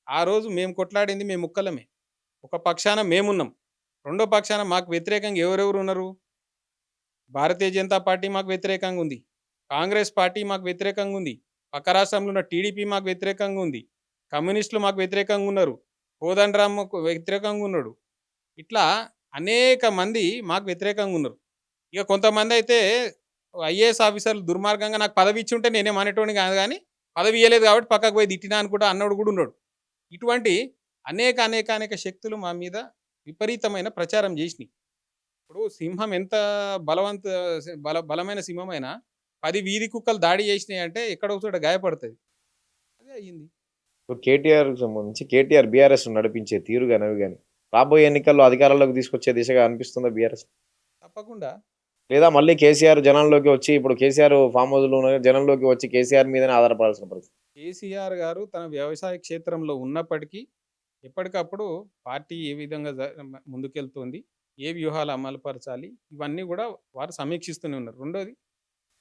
S1: ఆ రోజు మేము కొట్లాడింది మేము ముక్కలమే. ఒక పక్షాన మేమున్నాం. రెండో పక్షాన మాకు వ్యతిరేకంగా ఎవరెవరు ఉన్నారు? భారతీయ జనతా పార్టీ మాకు వ్యతిరేకంగా ఉంది. కాంగ్రెస్ పార్టీ మాకు వ్యతిరేకంగా ఉంది. పక్క రాష్ట్రంలో ఉన్న టీడీపీ మాకు వ్యతిరేకంగా ఉంది. కమ్యూనిస్టులు మాకు వ్యతిరేకంగా ఉన్నారు. కోదండరామ్ మాకు వ్యతిరేకంగా ఉన్నాడు. ఇట్లా అనేక మంది మాకు వ్యతిరేకంగా ఉన్నారు. ఇక కొంతమంది అయితే ఐఏఎస్ ఆఫీసర్లు దుర్మార్గంగా నాకు పదవి ఇచ్చి ఉంటే నేనేం అనేటోడిని కాదు కానీ పదవి ఇవ్వలేదు కాబట్టి పక్కకు పోయి తిట్టినా అని కూడా అన్నోడు కూడా ఉన్నాడు. ఇటువంటి అనేక శక్తులు మా మీద విపరీతమైన ప్రచారం చేసినాయి. ఇప్పుడు సింహం ఎంత బలవంత బలమైన సింహమైనా 10 వీధి కుక్కలు దాడి చేసినాయి అంటే ఎక్కడో ఒక చోట గాయపడుతుంది. అదే అయ్యింది.
S2: ఇప్పుడు కేటీఆర్‌కి సంబంధించి కేటీఆర్ బీఆర్ఎస్ నడిపించే తీరు గాని, అవి గాని రాబోయే ఎన్నికల్లో అధికారంలోకి తీసుకొచ్చే దిశగా అనిపిస్తుందా బీఆర్ఎస్?
S1: తప్పకుండా.
S2: లేదా మళ్ళీ కేసీఆర్ జనంలోకి వచ్చి ఇప్పుడు కేసీఆర్ ఫామ్ హౌస్‌లో ఉన్న జనంలోకి వచ్చి కేసీఆర్ మీదనే ఆధారపడాల్సిన పరిస్థితి.
S1: కేసీఆర్ గారు తన వ్యవసాయ క్షేత్రంలో ఉన్నప్పటికీ ఎప్పటికప్పుడు పార్టీ ఏ విధంగా ముందుకెళ్తుంది, ఏ వ్యూహాలు అమలుపరచాలి, ఇవన్నీ కూడా వారు సమీక్షిస్తూనే ఉన్నారు. రెండోది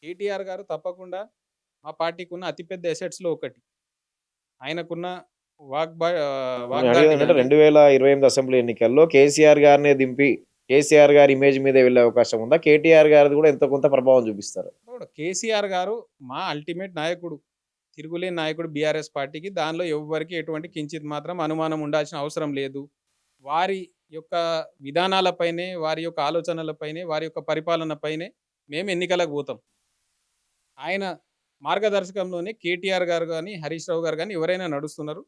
S1: కేటీఆర్ గారు తప్పకుండా మా పార్టీకి ఉన్న అతిపెద్ద అసెట్స్‌లో ఒకటి. ఆయనకున్న
S2: నేను
S1: వాగ్దాటి
S2: అడిగేదేంటంటే
S1: గాని
S2: 2028 అసెంబ్లీ ఎన్నికల్లో కేసీఆర్ గారినే దింపి కేసీఆర్ గారి ఇమేజ్ మీదే వెళ్ళే అవకాశం ఉందా? కేటీఆర్ గారిది కూడా ఎంతో కొంత ప్రభావం చూపిస్తారా?
S1: కేసీఆర్ గారు మా అల్టిమేట్ నాయకుడు. తిరుగులేని నాయకుడు బీఆర్ఎస్ పార్టీకి. దానిలో ఎవ్వరికీ ఎటువంటి కించిత్ మాత్రం అనుమానం ఉండాల్సిన అవసరం లేదు. వారి యొక్క విధానాలపైనే, వారి యొక్క ఆలోచనలపైనే, వారి యొక్క పరిపాలనపైనే మేము ఎన్నికలకు పోతాం. ఆయన మార్గదర్శకంలోనే కేటీఆర్ గారు గాని, హరీష్ రావు గారు గాని ఎవరైనా నడుస్తున్నారు.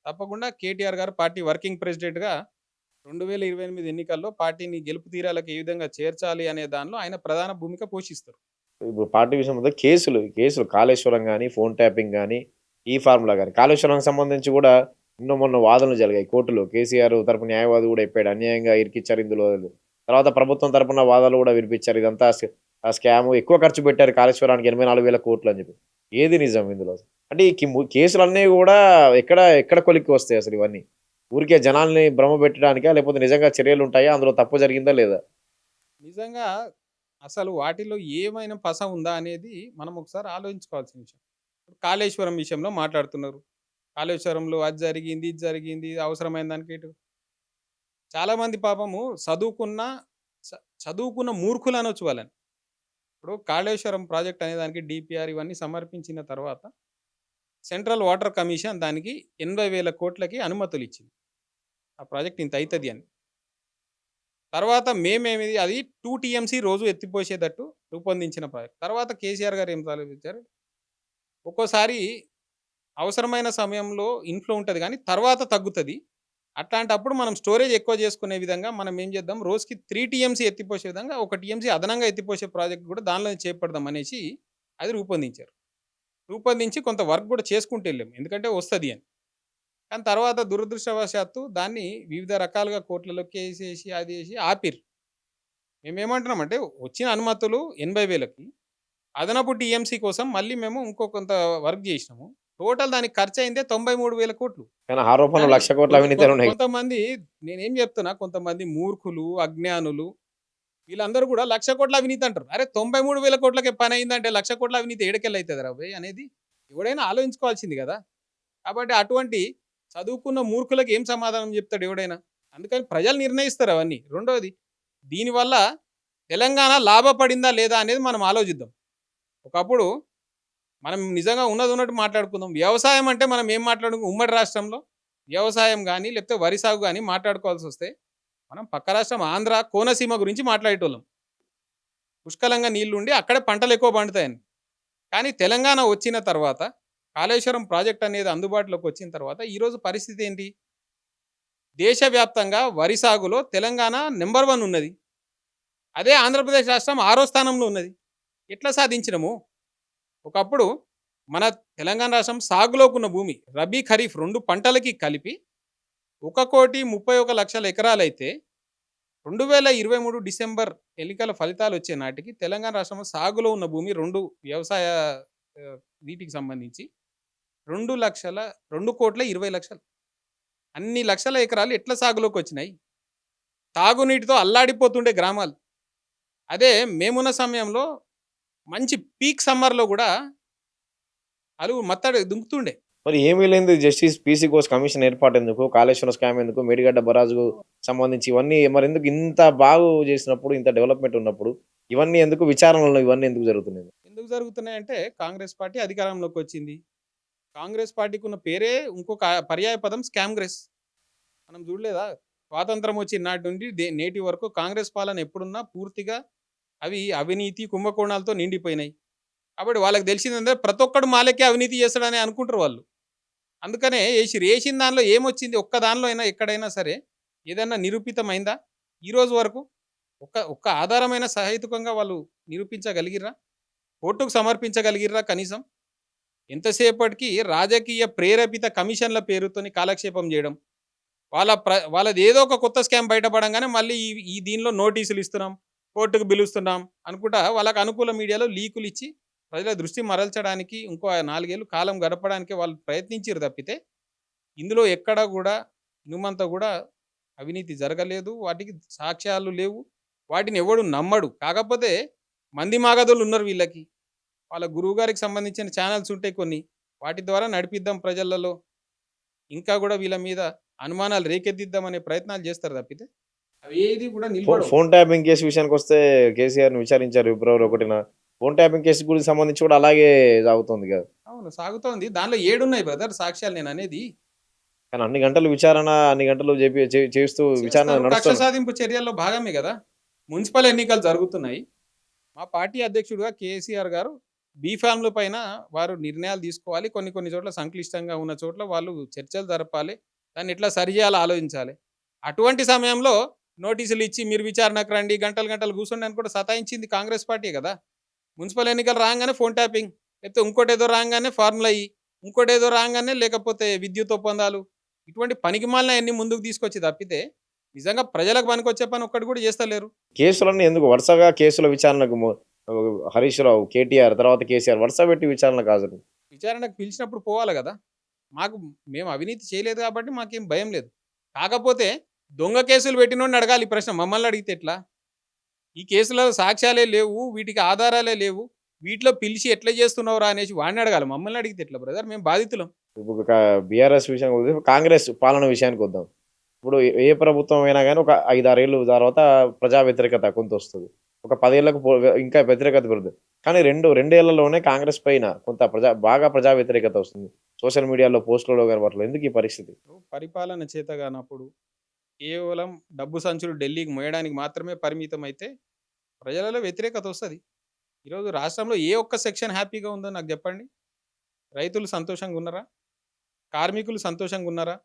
S1: తప్పకుండా కేటీఆర్ గారు పార్టీ వర్కింగ్ ప్రెసిడెంట్‌గా 2028 ఎన్నికల్లో పార్టీని గెలుపు తీరాలకు ఏ విధంగా చేర్చాలి అనే దానిలో ఆయన ప్రధాన భూమిక పోషిస్తారు.
S2: ఇప్పుడు పార్టీ విషయంలో కేసులు కాళేశ్వరం గాని, ఫోన్ ట్యాపింగ్ గాని, ఈ ఫార్ములా గాని. కాళేశ్వరానికి సంబంధించి కూడా నిన్న మొన్న వాదనలు జరిగాయి కోర్టులో. కేసీఆర్ తరపు న్యాయవాది కూడా చెప్పాడు. అన్యాయంగా ఇరికిచ్చారు ఇందులో. తర్వాత ప్రభుత్వం తరపున వాదనలు కూడా వినిపించారు. ఇదంతా స్కాము. ఎక్కువ ఖర్చు పెట్టారు కాళేశ్వరానికి 84,000 కోట్లు అని చెప్పి. ఏది నిజం ఇందులో? అంటే ఈ కేసులన్నీ కూడా ఎక్కడ కొలిక్కి వస్తాయి అసలు ఇవన్నీ? ఊరికే జనాల్ని భ్రమపెట్టడానికా? లేకపోతే నిజంగా చర్యలుంటాయా? అందులో తప్పు జరిగిందా లేదా?
S1: నిజంగా అసలు వాటిలో ఏమైనా పస ఉందా అనేది మనం ఒకసారి ఆలోచించుకోవాల్సిన విషయం. ఇప్పుడు కాళేశ్వరం విషయంలో మాట్లాడుతున్నారు. కాళేశ్వరంలో అది జరిగింది, ఇది జరిగింది, ఇది అవసరమైన దానికి ఇటు చాలామంది పాపము చదువుకున్న మూర్ఖులు అనొచ్చు వాళ్ళని. ఇప్పుడు కాళేశ్వరం ప్రాజెక్ట్ అనే దానికి డీపీఆర్ ఇవన్నీ సమర్పించిన తర్వాత సెంట్రల్ వాటర్ కమిషన్ దానికి 80,000 కోట్లకి అనుమతులు ఇచ్చింది. ఆ ప్రాజెక్ట్ ఇంత అవుతుంది అని. తర్వాత మేమేమిది అది 2 టీఎంసీ రోజు ఎత్తిపోసేటట్టు రూపొందించిన ప్రాజెక్ట్. తర్వాత కేసీఆర్ గారు ఏం ఆలోచించారు, ఒక్కోసారి అవసరమైన సమయంలో ఇన్‌ఫ్లో ఉంటది గానీ, తర్వాత తగ్గుతది. అట్లాంటప్పుడు మనం స్టోరేజ్ ఎక్కువ చేసుకునే విధంగా మనం ఏం చేద్దాం, రోజుకి 3 టీఎంసీ ఎత్తిపోసే విధంగా, 1 టీఎంసీ అదనంగా ఎత్తిపోసే ప్రాజెక్ట్ కూడా దానిలోనే చేపడదాం అనేసి అది రూపొందించారు. రూపొందించి కొంత వర్క్ కూడా చేసుకుంటూ వెళ్ళాం. ఎందుకంటే వస్తది అని. కానీ తర్వాత దురదృష్టవశాత్తు దాన్ని వివిధ రకాలుగా కోర్టులలో కేసేసి, అది ఏసి ఆపిర్రు. మేమేమంటున్నామంటే వచ్చిన అనుమతులు 80,000కి అదనపు టీఎంసీ కోసం మళ్ళీ మేము ఇంకో కొంత వర్క్ చేసినాము. టోటల్ దానికి ఖర్చయిందే 93,000 కోట్లు.
S2: కానీ ఆరోపణలు
S1: కానీ
S2: 1,00,00,000 కోట్ల అవినీతిలున్నాయి.
S1: కొంతమంది నేనేం చెప్తున్నా, కొంతమంది మూర్ఖులు, అజ్ఞానులు వీళ్ళందరూ కూడా 1,00,000 కోట్ల అవినీతి అంటారు. అరే 93,000 కోట్లకే పని అయిందంటే 1,00,000 కోట్ల అవినీతి ఏడకెళ్ళైతదిరా భయ్ అనేది ఎవడైనా ఆలోచించుకోవాల్సింది కదా! కాబట్టి అటువంటి చదువుకున్న మూర్ఖులకు ఏం సమాధానం చెప్తాడు ఎవడైనా? అందుకని ప్రజలు నిర్ణయిస్తారు అవన్నీ. రెండోది దీనివల్ల తెలంగాణ లాభపడిందా లేదా అనేది మనం ఆలోచిద్దాం. ఒకప్పుడు మనం నిజంగా ఉన్నది ఉన్నట్టు మాట్లాడుకుందాం. వ్యవసాయం అంటే మనం ఏం మాట్లాడుకున్నాం, ఉమ్మడి రాష్ట్రంలో వ్యవసాయం కానీ లేకపోతే వరి సాగు కానీ మాట్లాడుకోవాల్సి వస్తే మనం పక్క రాష్ట్రం ఆంధ్ర కోనసీమ గురించి మాట్లాడేటోళ్ళం. పుష్కలంగా నీళ్లుండి అక్కడే పంటలు ఎక్కువ పండుతాయని. కానీ తెలంగాణ వచ్చిన తర్వాత కాళేశ్వరం ప్రాజెక్ట్ అనేది అందుబాటులోకి వచ్చిన తర్వాత ఈరోజు పరిస్థితి ఏంటి? దేశవ్యాప్తంగా వరి సాగులో తెలంగాణ నెంబర్ 1 ఉన్నది. అదే ఆంధ్రప్రదేశ్ రాష్ట్రం 6వ స్థానంలో ఉన్నది. ఎట్లా సాధించినము? ఒకప్పుడు మన తెలంగాణ రాష్ట్రం సాగులోకున్న భూమి రబీ, ఖరీఫ్ 2 పంటలకి కలిపి 1,31,00,000 ఎకరాలైతే 2023 డిసెంబర్ ఎన్నికల ఫలితాలు వచ్చే నాటికి తెలంగాణ రాష్ట్రంలో సాగులో ఉన్న భూమి 2 వ్యవసాయ వీటికి సంబంధించి 2,20,00,000. అన్ని లక్షల ఎకరాలు ఎట్లా సాగులోకి వచ్చినాయి? తాగునీటితో అల్లాడిపోతుండే గ్రామాలు. అదే మేమున్న సమయంలో మంచి పీక్ సమ్మర్‌లో కూడా మత్తడి దుంకుతుండే.
S2: మరి ఏమీ లేనిది జస్టిస్ పీసీ ఘోష్ కమిషన్ ఏర్పాటు ఎందుకు? కాళేశ్వరం స్కామ్ ఎందుకు? మేడిగడ్డ బరాజుకు సంబంధించి ఇవన్నీ మరెందుకు ఇంత బాగు చేసినప్పుడు, ఇంత డెవలప్‌మెంట్ ఉన్నప్పుడు ఇవన్నీ ఎందుకు విచారణలు ఇవన్నీ ఎందుకు జరుగుతున్నాయి?
S1: ఎందుకు జరుగుతున్నాయంటే కాంగ్రెస్ పార్టీ అధికారంలోకి వచ్చింది. కాంగ్రెస్ పార్టీకి ఉన్న పేరే ఇంకొక పర్యాయ పదం స్కామ్‌గ్రెస్. మనం చూడలేదా? స్వాతంత్రం వచ్చిన నాటి నుండి నేటి వరకు కాంగ్రెస్ పాలన ఎప్పుడున్నా పూర్తిగా అవి అవినీతి, కుంభకోణాలతో నిండిపోయినాయి. కాబట్టి వాళ్ళకి తెలిసిందంటే ప్రతి ఒక్కడు మాలకే అవినీతి చేస్తాడని అనుకుంటారు వాళ్ళు. అందుకనే ఏసిన దానిలో ఏమొచ్చింది? ఒక్క దానిలో అయినా ఎక్కడైనా సరే ఏదైనా నిరూపితమైందా ఈరోజు వరకు? ఒక్క ఆధారమైన సహేతుకంగా వాళ్ళు నిరూపించగలిగిర్రా? కోర్టుకు సమర్పించగలిగిర్రా కనీసం? ఎంతసేపటికి రాజకీయ ప్రేరేపిత కమిషన్ల పేరుతోని కాలక్షేపం చేయడం. వాళ్ళది ఏదో ఒక కొత్త స్కామ్ బయటపడంగానే మళ్ళీ ఈ దీనిలో నోటీసులు ఇస్తున్నాం, కోర్టుకు పిలుస్తున్నాం అనుకుంటా వాళ్ళకు అనుకూల మీడియాలో లీకులు ఇచ్చి ప్రజల దృష్టి మరల్చడానికి ఇంకో 4 ఏళ్ళు కాలం గడపడానికి వాళ్ళు ప్రయత్నించారు తప్పితే ఇందులో ఎక్కడ కూడా ఇనుమంతా కూడా అవినీతి జరగలేదు. వాటికి సాక్ష్యాలు లేవు. వాటిని ఎవడు నమ్మడు. కాకపోతే మంది మాగదులు ఉన్నారు వీళ్ళకి. వాళ్ళ గురువు గారికి సంబంధించిన ఛానల్స్ ఉంటాయి కొన్ని. వాటి ద్వారా నడిపిద్దాం ప్రజలలో. ఇంకా కూడా వీళ్ళ మీద అనుమానాలు రేకెత్తిద్దామనే ప్రయత్నాలు చేస్తారు తప్పితే అవి ఏది కూడా నిలబడవు.
S2: ఫోన్ ట్యాపింగ్ కేసు విషయానికొస్తే కేసీఆర్‌ని విచారించారు ఫిబ్రవరి 1న. ఫోన్ ట్యాపింగ్ కేసు గురించి సంబంధించి కూడా అలాగే సాగుతుంది కదా!
S1: అవును సాగుతోంది. దానిలో 7 ఉన్నాయి బ్రదర్ సాక్ష్యాలు నేననేది.
S2: కానీ అన్ని గంటలు విచారణ, అన్ని గంటలు చేస్తూ విచారణ
S1: చేస్తారు. కక్ష
S2: నడుస్తుంది.
S1: సాధింపు చర్యల్లో భాగమే కదా! మున్సిపల్ ఎన్నికలు జరుగుతున్నాయి. మా పార్టీ అధ్యక్షుడుగా కేసీఆర్ గారు బీఫామ్‌ల పైన వారు నిర్ణయాలు తీసుకోవాలి. కొన్ని కొన్ని చోట్ల సంక్లిష్టంగా ఉన్న చోట్ల వాళ్ళు చర్చలు జరపాలి. దాన్ని ఎట్లా సరిచేయాలో ఆలోచించాలి. అటువంటి సమయంలో నోటీసులు ఇచ్చి మీరు విచారణకు రండి, గంటలు గంటలు కూర్చోండి అని కూడా సతాయించింది కాంగ్రెస్ పార్టీయే కదా! మున్సిపల్ ఎన్నికలు రాంగానే ఫోన్ ట్యాపింగ్, లేకపోతే ఇంకోటేదో రాంగానే ఫార్ములా ఇ, ఇంకోటేదో రాంగానే లేకపోతే విద్యుత్ ఒప్పందాలు, ఇటువంటి పనికిమాలినయన్నీ ముందుకు తీసుకొచ్చి తప్పితే నిజంగా ప్రజలకు పనికొచ్చే పని ఒక్కటి కూడా చేస్తలేరు.
S2: కేసులన్నీ ఎందుకు వరుసగా కేసుల విచారణకు హరీష్ రావు, కేటీఆర్ తర్వాత కేసీఆర్ వరుస పెట్టి విచారణకు హాజరు.
S1: విచారణకు పిలిచినప్పుడు పోవాలి కదా! మేము అవినీతి చేయలేదు కాబట్టి మాకేం భయం లేదు. కాకపోతే దొంగ కేసులు పెట్టినోడిని అడగాలి ఈ ప్రశ్న. మమ్మల్ని అడిగితే ఎట్లా? ఈ కేసులో సాక్ష్యాలే లేవు, వీటికి ఆధారాలే లేవు, వీటిలో పిలిచి ఎట్లా చేస్తున్నావురా అనేసి వాడిని అడగాలి. మమ్మల్ని అడిగితే ఎట్లా బ్రదర్? మేము బాధితులం.
S2: ఇప్పుడు బీఆర్ఎస్ విషయానికి వదిలేసి కాంగ్రెస్ పాలన విషయానికి వద్దాం. ఇప్పుడు ఏ ప్రభుత్వం అయినా గానీ ఒక 5, 6 ఏళ్ళు తర్వాత ప్రజా వ్యతిరేకత కొంత వస్తది. ఒక 10 ఏళ్లకు ఇంకా వ్యతిరేకత పెరుగుతది. కానీ 2 ఏళ్లలోనే కాంగ్రెస్ పైన కొంత బాగా ప్రజా వ్యతిరేకత వస్తుంది. సోషల్ మీడియాలో పోస్టులలో గాని వాటిలో. ఎందుకు ఈ పరిస్థితి?
S1: పరిపాలన చేతగానప్పుడు కేవలం డబ్బు సంచులు ఢిల్లీకి మోయడానికి మాత్రమే పరిమితమైతే ప్రజలలో వ్యతిరేకత వస్తది. ఈరోజు రాష్ట్రంలో ఏ ఒక్క సెక్షన్ హ్యాపీగా ఉందో నాకు చెప్పండి. రైతులు సంతోషంగా ఉన్నారా? కార్మికులు సంతోషంగా ఉన్నారా?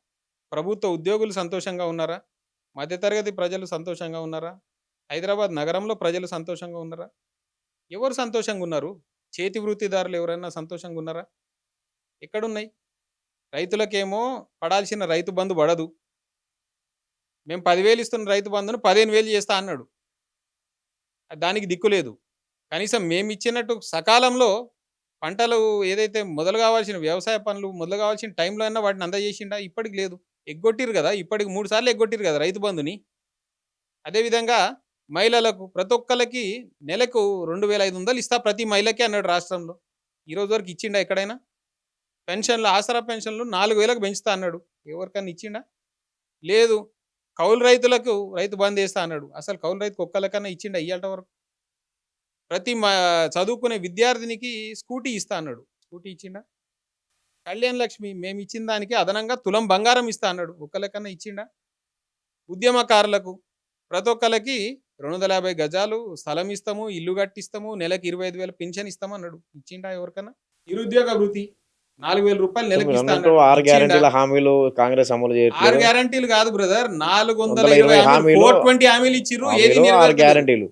S1: ప్రభుత్వ ఉద్యోగులు సంతోషంగా ఉన్నారా? మధ్యతరగతి ప్రజలు సంతోషంగా ఉన్నారా? హైదరాబాద్ నగరంలో ప్రజలు సంతోషంగా ఉన్నారా? ఎవరు సంతోషంగా ఉన్నారు? చేతి వృత్తిదారులు ఎవరైనా సంతోషంగా ఉన్నారా? ఎక్కడున్నాయి? రైతులకేమో పడాల్సిన రైతు బంధు పడదు. మేము 10,000 ఇస్తున్న రైతు బంధును 15,000 చేస్తా అన్నాడు. దానికి దిక్కు లేదు. కనీసం మేమిచ్చినట్టు సకాలంలో పంటలు ఏదైతే మొదలు కావాల్సిన వ్యవసాయ పనులు మొదలు కావాల్సిన టైంలో అయినా వాటిని అందజేసిండా? ఇప్పటికి లేదు. ఎగ్గొట్టిరు కదా! ఇప్పటికి 3 సార్లు ఎగ్గొట్టిరు కదా రైతు బంధుని. అదేవిధంగా మహిళలకు ప్రతి ఒక్కళ్ళకి నెలకు 2,500 ఇస్తా ప్రతి మహిళకి అన్నాడు రాష్ట్రంలో. ఈరోజు వరకు ఇచ్చిండా ఎక్కడైనా? పెన్షన్లు, ఆసరా పెన్షన్లు 4,000కు పెంచుతా అన్నాడు. ఎవరికన్నా ఇచ్చిండా? లేదు. కౌలు రైతులకు రైతు బంధు వేస్తా అన్నాడు. అసలు కౌలు రైతుకు ఒక్కళ్ళకన్నా ఇచ్చిండా ఇయ్యాల్ట వరకు? ప్రతి చదువుకునే విద్యార్థినికి స్కూటీ ఇస్తా అన్నాడు. స్కూటీ ఇచ్చిండా? కళ్యాణ్ లక్ష్మి మేము ఇచ్చిన దానికి అదనంగా తులం బంగారం ఇస్తా అన్నాడు. ఒక్కళ్ళకన్నా ఇచ్చిండా? ఉద్యమకారులకు ప్రతి ఒక్కళ్ళకి 250 గజాలు స్థలం ఇస్తాము, ఇల్లు కట్టిస్తాము, నెలకి 25,000 పింఛన్ ఇస్తాము అన్నాడు. ఇచ్చిండా ఎవరికన్నా? నిరుద్యోగ వృత్తి 4,000 రూపాయలు నెలకి ఇస్తా
S2: అన్నట్టు
S1: అన్నాడు.
S2: 6
S1: ఇచ్చిండా?
S2: గ్యారెంటీల హామీలు కాంగ్రెస్ అమలు
S1: 6
S2: చేయట్లేదు.
S1: గ్యారంటీలు కాదు బ్రదర్,
S2: 120
S1: 420
S2: హామీలు,
S1: 420 హామీలు ఇచ్చిర్రు. ఏది
S2: 6
S1: నెరవేర్చలేదు.
S2: గ్యారెంటీలు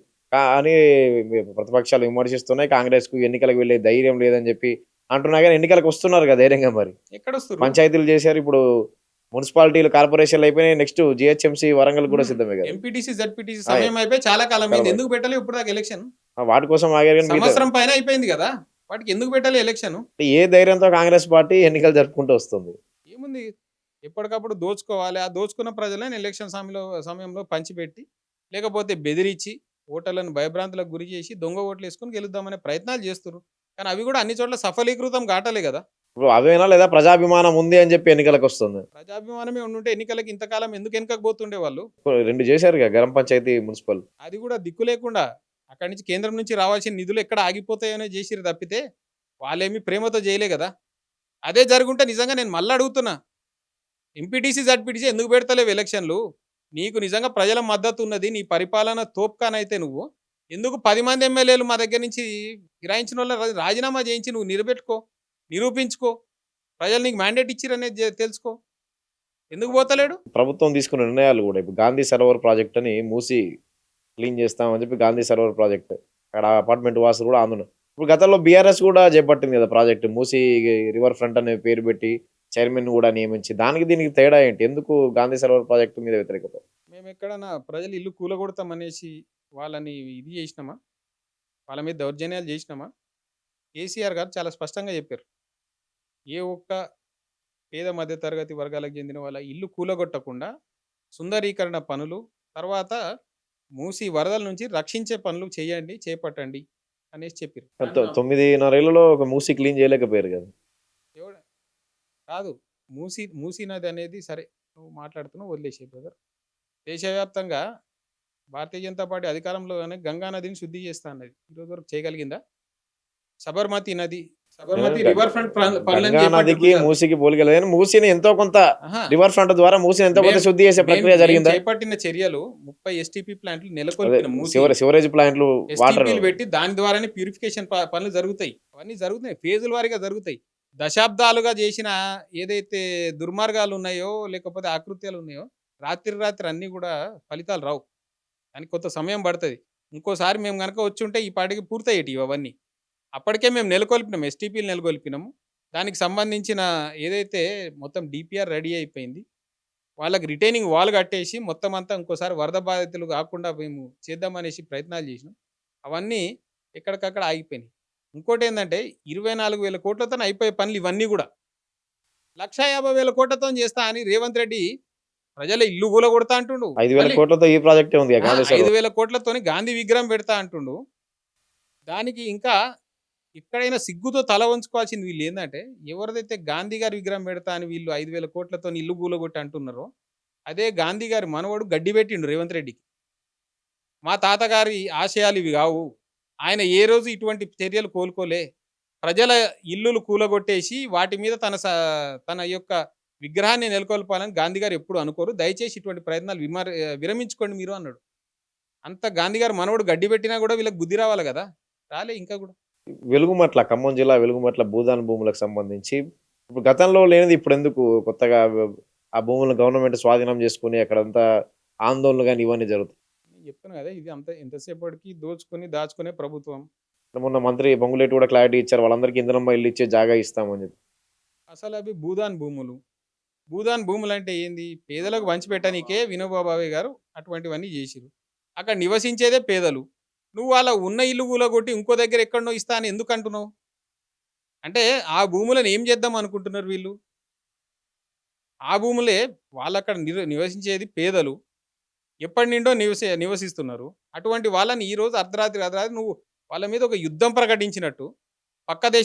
S2: అని ప్రతిపక్షాలు విమర్శిస్తున్నాయి. కాంగ్రెస్ కు ఎన్నికలకు వెళ్ళే ధైర్యం లేదని చెప్పి అంటున్నా కానీ ఎన్నికలకు వస్తున్నారు కదా ధైర్యంగా. మరి
S1: ఎక్కడొస్తుర్రు?
S2: పంచాయతీలు చేశారు, ఇప్పుడు మున్సిపాలిటీలు, కార్పొరేషన్లు అయిపోయినాయి. నెక్స్ట్ జిహెచ్ఎంసీ వరంగల్ కూడా సిద్ధమే కదా.
S1: ఎంపీటీసీ జడ్పీటీసీ సమయం అయిపోయి చాలా కాలం అయింది. ఎందుకు పెట్టాలి ఇప్పుడు దాకా ఎలక్షన్?
S2: వాటి కోసం ఆగారు కానీ
S1: సంవత్సరం పైన అయిపోయింది కదా, వాటికి ఎందుకు పెట్టాలి ఎలక్షన్?
S2: ఏ ధైర్యంతో కాంగ్రెస్ పార్టీ ఎన్నికలు జరుపుకుంటూ వస్తుంది?
S1: ఏముంది, ఎప్పటికప్పుడు దోచుకోవాలి. ఆ దోచుకున్న ప్రజలను ఎలక్షన్ సమయంలో పంచిపెట్టి లేకపోతే బెదిరించి ఓటర్లను భయభ్రాంతులకు గురి చేసి దొంగ ఓట్లు వేసుకొని గెలుద్దామనే ప్రయత్నాలు చేస్తున్నారు. కానీ అవి కూడా అన్ని చోట్ల సఫలీకృతం కావట్లే కదా.
S2: ఇప్పుడు అవేనా లేదా ప్రజాభిమానం ఉంది అని చెప్పి ఎన్నికలకు వస్తుంది?
S1: ప్రజాభిమానమే ఉండుంటే ఎన్నికలకు ఇంతకాలం ఎందుకు వెనకపోతుండే వాళ్ళు?
S2: 2 చేశారు కదా, గరం పంచాయతీ, మున్సిపల్.
S1: అది కూడా దిక్కు లేకుండా అక్కడి నుంచి కేంద్రం నుంచి రావాల్సిన నిధులు ఎక్కడ ఆగిపోతాయనే చేసిరు తప్పితే వాళ్ళేమి ప్రేమతో చేయలే కదా. అదే జరుగుంటే నిజంగా నేను మళ్ళీ అడుగుతున్నా, ఎంపీటీసీ జడ్పీటీసీ ఎందుకు పెడతలేవు ఎలక్షన్లు? నీకు నిజంగా ప్రజల మద్దతు ఉన్నది, నీ పరిపాలన తోపుకానైతే నువ్వు ఎందుకు 10 మంది ఎమ్మెల్యేలు మా దగ్గర నుంచి ఫిరాయించిన వాళ్ళ రాజీనామా చేయించి నువ్వు నిరూపించుకో, ప్రజలు నీకు మ్యాండేట్ ఇచ్చిరనేది తెలుసుకో. ఎందుకు పోతలేడు?
S2: ప్రభుత్వం తీసుకున్న నిర్ణయాలు కూడా ఇప్పుడు గాంధీ సరోవర్ ప్రాజెక్ట్ అని మూసి క్లీన్ చేస్తామని చెప్పి గాంధీ సరోవర్ ప్రాజెక్ట్ అక్కడ అపార్ట్మెంట్ వాసులు కూడా ఆందోళన. ఇప్పుడు గతంలో బీఆర్ఎస్ కూడా చేపట్టింది కదా ప్రాజెక్ట్, మూసి రివర్ ఫ్రంట్ అనే పేరు పెట్టి చైర్మన్ కూడా నియమించి. దీనికి తేడా ఏంటి? ఎందుకు గాంధీ సరోవర్ ప్రాజెక్టు మీద వ్యతిరేకత?
S1: మేము ఎక్కడన్నా ప్రజలు ఇల్లు కూలగొడతామనేసి వాళ్ళని ఇది చేసినామా? వాళ్ళ మీద దౌర్జన్యాలు చేసినామా? కేసీఆర్ గారు చాలా స్పష్టంగా చెప్పారు, ఏ ఒక్క పేద మధ్యతరగతి వర్గాలకు చెందిన వాళ్ళ ఇల్లు కూలగొట్టకుండా సుందరీకరణ పనులు, తర్వాత మూసి వరదల నుంచి రక్షించే పనులు చేపట్టండి అనేసి చెప్పారు.
S2: 9.5 ఏళ్లలో ఒక మూసి క్లీన్ చేయలేకపోయారు కదా.
S1: ఎవడ కాదు, మూసీ నది అనేది సరే నువ్వు మాట్లాడుతున్నావు, వదిలేసే బ్రదర్. దేశవ్యాప్తంగా భారతీయ జనతా పార్టీ అధికారంలోనే గంగా నదిని శుద్ధి చేస్తా అన్నది. ఈరోజు వరకు చేయగలిగిందా? సబర్మతి నది సబర్మతి రివర్ ఫ్రంట్ పనులని
S2: గంగా
S1: చెప్పండి
S2: నదికి
S1: గుజరాత్.
S2: మూసికి పోలికలేదు కానీ మూసిని ఎంతో కొంత
S1: ఆహా.
S2: రివర్ ఫ్రంట్ ద్వారా మూసిని ఎంతో కొంత
S1: మేం-
S2: శుద్ధి చేసే ప్రక్రియ
S1: మేము
S2: జరిగిందా?
S1: చేపట్టిన చర్యలు 30 ఎస్టీపీ ప్లాంట్లు
S2: అదే
S1: నెలకొల్పిన మూసి
S2: సివరేజ్ ప్లాంట్లు వాటర్
S1: ఎస్టీపీలు పెట్టి దాని ద్వారానే ప్యూరిఫికేషన్ పనులు జరుగుతాయి. అవన్నీ జరుగుతున్నాయి, ఫేజుల వారీగా జరుగుతాయి. దశాబ్దాలుగా చేసిన ఏదైతే దుర్మార్గాలు ఉన్నాయో లేకపోతే ఆకృత్యాలు ఉన్నాయో రాత్రి అన్నీ కూడా ఫలితాలు రావు. దానికి కొంత సమయం పడుతుంది. ఇంకోసారి మేము కనుక వచ్చి ఉంటే ఈ పాటికి పూర్తయ్యేటి అవన్నీ. అప్పటికే మేము నెలకొల్పినాం, ఎస్టీపీలు నెలకొల్పినాము. దానికి సంబంధించిన ఏదైతే మొత్తం డిపిఆర్ రెడీ అయిపోయింది. వాళ్ళకి రిటైనింగ్ వాల్ కట్టేసి మొత్తం అంతా ఇంకోసారి వరద బాధితులు కాకుండా మేము చేద్దామనేసి ప్రయత్నాలు చేసినాం. అవన్నీ ఎక్కడికక్కడ ఆగిపోయినాయి. ఇంకోటి ఏంటంటే 24,000 కోట్లతో అయిపోయే పనులు ఇవన్నీ కూడా 150,000 కోట్లతో చేస్తా అని రేవంత్ రెడ్డి ప్రజల ఇల్లు కూల కొడతా అంటుండు.
S2: 5,000 కోట్లతో ఈ ప్రాజెక్టే ఉంది
S1: 5,000 కోట్లతోని గాంధీ విగ్రహం పెడతా అంటుండు. దానికి ఇంకా ఎక్కడైనా సిగ్గుతో తల వంచుకోవాల్సింది వీళ్ళు ఏంటంటే, ఎవరిదైతే గాంధీ గారి విగ్రహం పెడతా అని వీళ్ళు 5,000 కోట్లతో ఇల్లు కూలగొట్టి అంటున్నారో, అదే గాంధీ గారి మనవడు గడ్డి పెట్టిండు రేవంత్ రెడ్డికి. మా తాతగారి ఆశయాలు ఇవి కావు, ఆయన ఏ రోజు ఇటువంటి చర్యలు కోలుకోలే, ప్రజల ఇల్లులు కూలగొట్టేసి వాటి మీద తన యొక్క విగ్రహాన్ని నెలకొల్పాలని గాంధీ గారు ఎప్పుడు అనుకోరు, దయచేసి ఇటువంటి ప్రయత్నాలు విరమించుకోండి మీరు అన్నాడు. అంత గాంధీ గారు మనవడు గడ్డి పెట్టినా కూడా వీళ్ళకి బుద్ధి రావాలి కదా, రాలే ఇంకా కూడా.
S2: వెలుగుమట్ల ఖమ్మం జిల్లా వెలుగుమట్ల భూదాన్ భూములకు సంబంధించి ఇప్పుడు గతంలో లేనిది ఇప్పుడు ఎందుకు కొత్తగా ఆ భూములను గవర్నమెంట్ స్వాధీనం చేసుకుని అక్కడంతా ఆందోళనలు కానీ ఇవన్నీ జరుగుతాయి?
S1: నేను చెప్తాను కదా, ఇది అంత ఎంతసేపటికి దాచుకునే ప్రభుత్వం.
S2: మొన్న మంత్రి పొంగులేటి కూడా క్లారిటీ ఇచ్చారు, వాళ్ళందరికీ ఇంధనమ్మ ఇల్లు ఇచ్చే జాగా ఇస్తామని చెప్పి.
S1: అసలు అవి భూదాన్ భూములు అంటే ఏంది? పేదలకు పంచిపెట్టడానికే వినోబాబావే గారు అటువంటివన్నీ చేసిరు. అక్కడ నివసించేదే పేదలు. నువ్వు అలా ఉన్న ఇల్లు కూలగొట్టి ఇంకో దగ్గర ఎక్కడనో ఇస్తా అని ఎందుకు అంటున్నావు? అంటే ఆ భూములను ఏం చేద్దాం అనుకుంటున్నారు వీళ్ళు? ఆ భూములే వాళ్ళు అక్కడ నివసించేది పేదలు, ఎప్పటి నుండో నివసిస్తున్నారు. అటువంటి వాళ్ళని ఈరోజు అర్ధరాత్రి నువ్వు వాళ్ళ మీద ఒక యుద్ధం ప్రకటించినట్టు,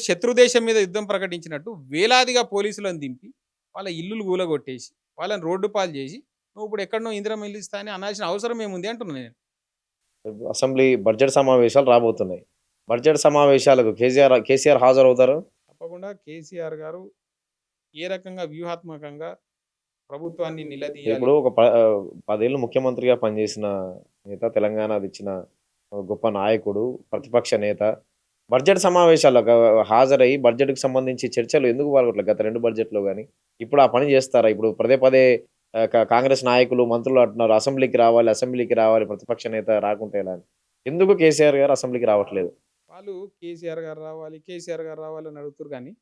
S1: శత్రు దేశం మీద యుద్ధం ప్రకటించినట్టు వేలాదిగా పోలీసులను దింపి వాళ్ళ ఇల్లులు కూలగొట్టేసి వాళ్ళని రోడ్డు పాలు చేసి నువ్వు ఇప్పుడు ఎక్కడనో ఇందిరం ఇల్లు ఇస్తా అని అనాల్సిన అవసరం ఏముంది అంటున్నాను నేను.
S2: అసెంబ్లీ బడ్జెట్ సమావేశాలు రాబోతున్నాయి. బడ్జెట్ సమావేశాలకు కేసీఆర్ హాజరవుతారు.
S1: తప్పకుండా కేసీఆర్ గారు ఏ రకంగా వ్యూహాత్మకంగా ప్రభుత్వాన్ని నిలదీయాలి.
S2: ఇప్పుడు ఒక 10 ఏళ్ళు ముఖ్యమంత్రిగా పనిచేసిన నేత, తెలంగాణ ఇచ్చిన గొప్ప నాయకుడు, ప్రతిపక్ష నేత బడ్జెట్ సమావేశాలకు హాజరై బడ్జెట్కి సంబంధించి చర్చలు ఎందుకు పాల్గొట్టలేదు గత 2 బడ్జెట్లో కానీ? ఇప్పుడు ఆ పని చేస్తారా? ఇప్పుడు పదే కాంగ్రెస్ నాయకులు మంత్రులు అంటున్నారు అసెంబ్లీకి రావాలి ప్రతిపక్ష నేత రాకుంటే ఎలా అని. ఎందుకు కేసీఆర్ గారు అసెంబ్లీకి రావట్లేదు?
S1: వాళ్ళు కేసీఆర్ గారు రావాలి అని అడుగుతారు, కానీ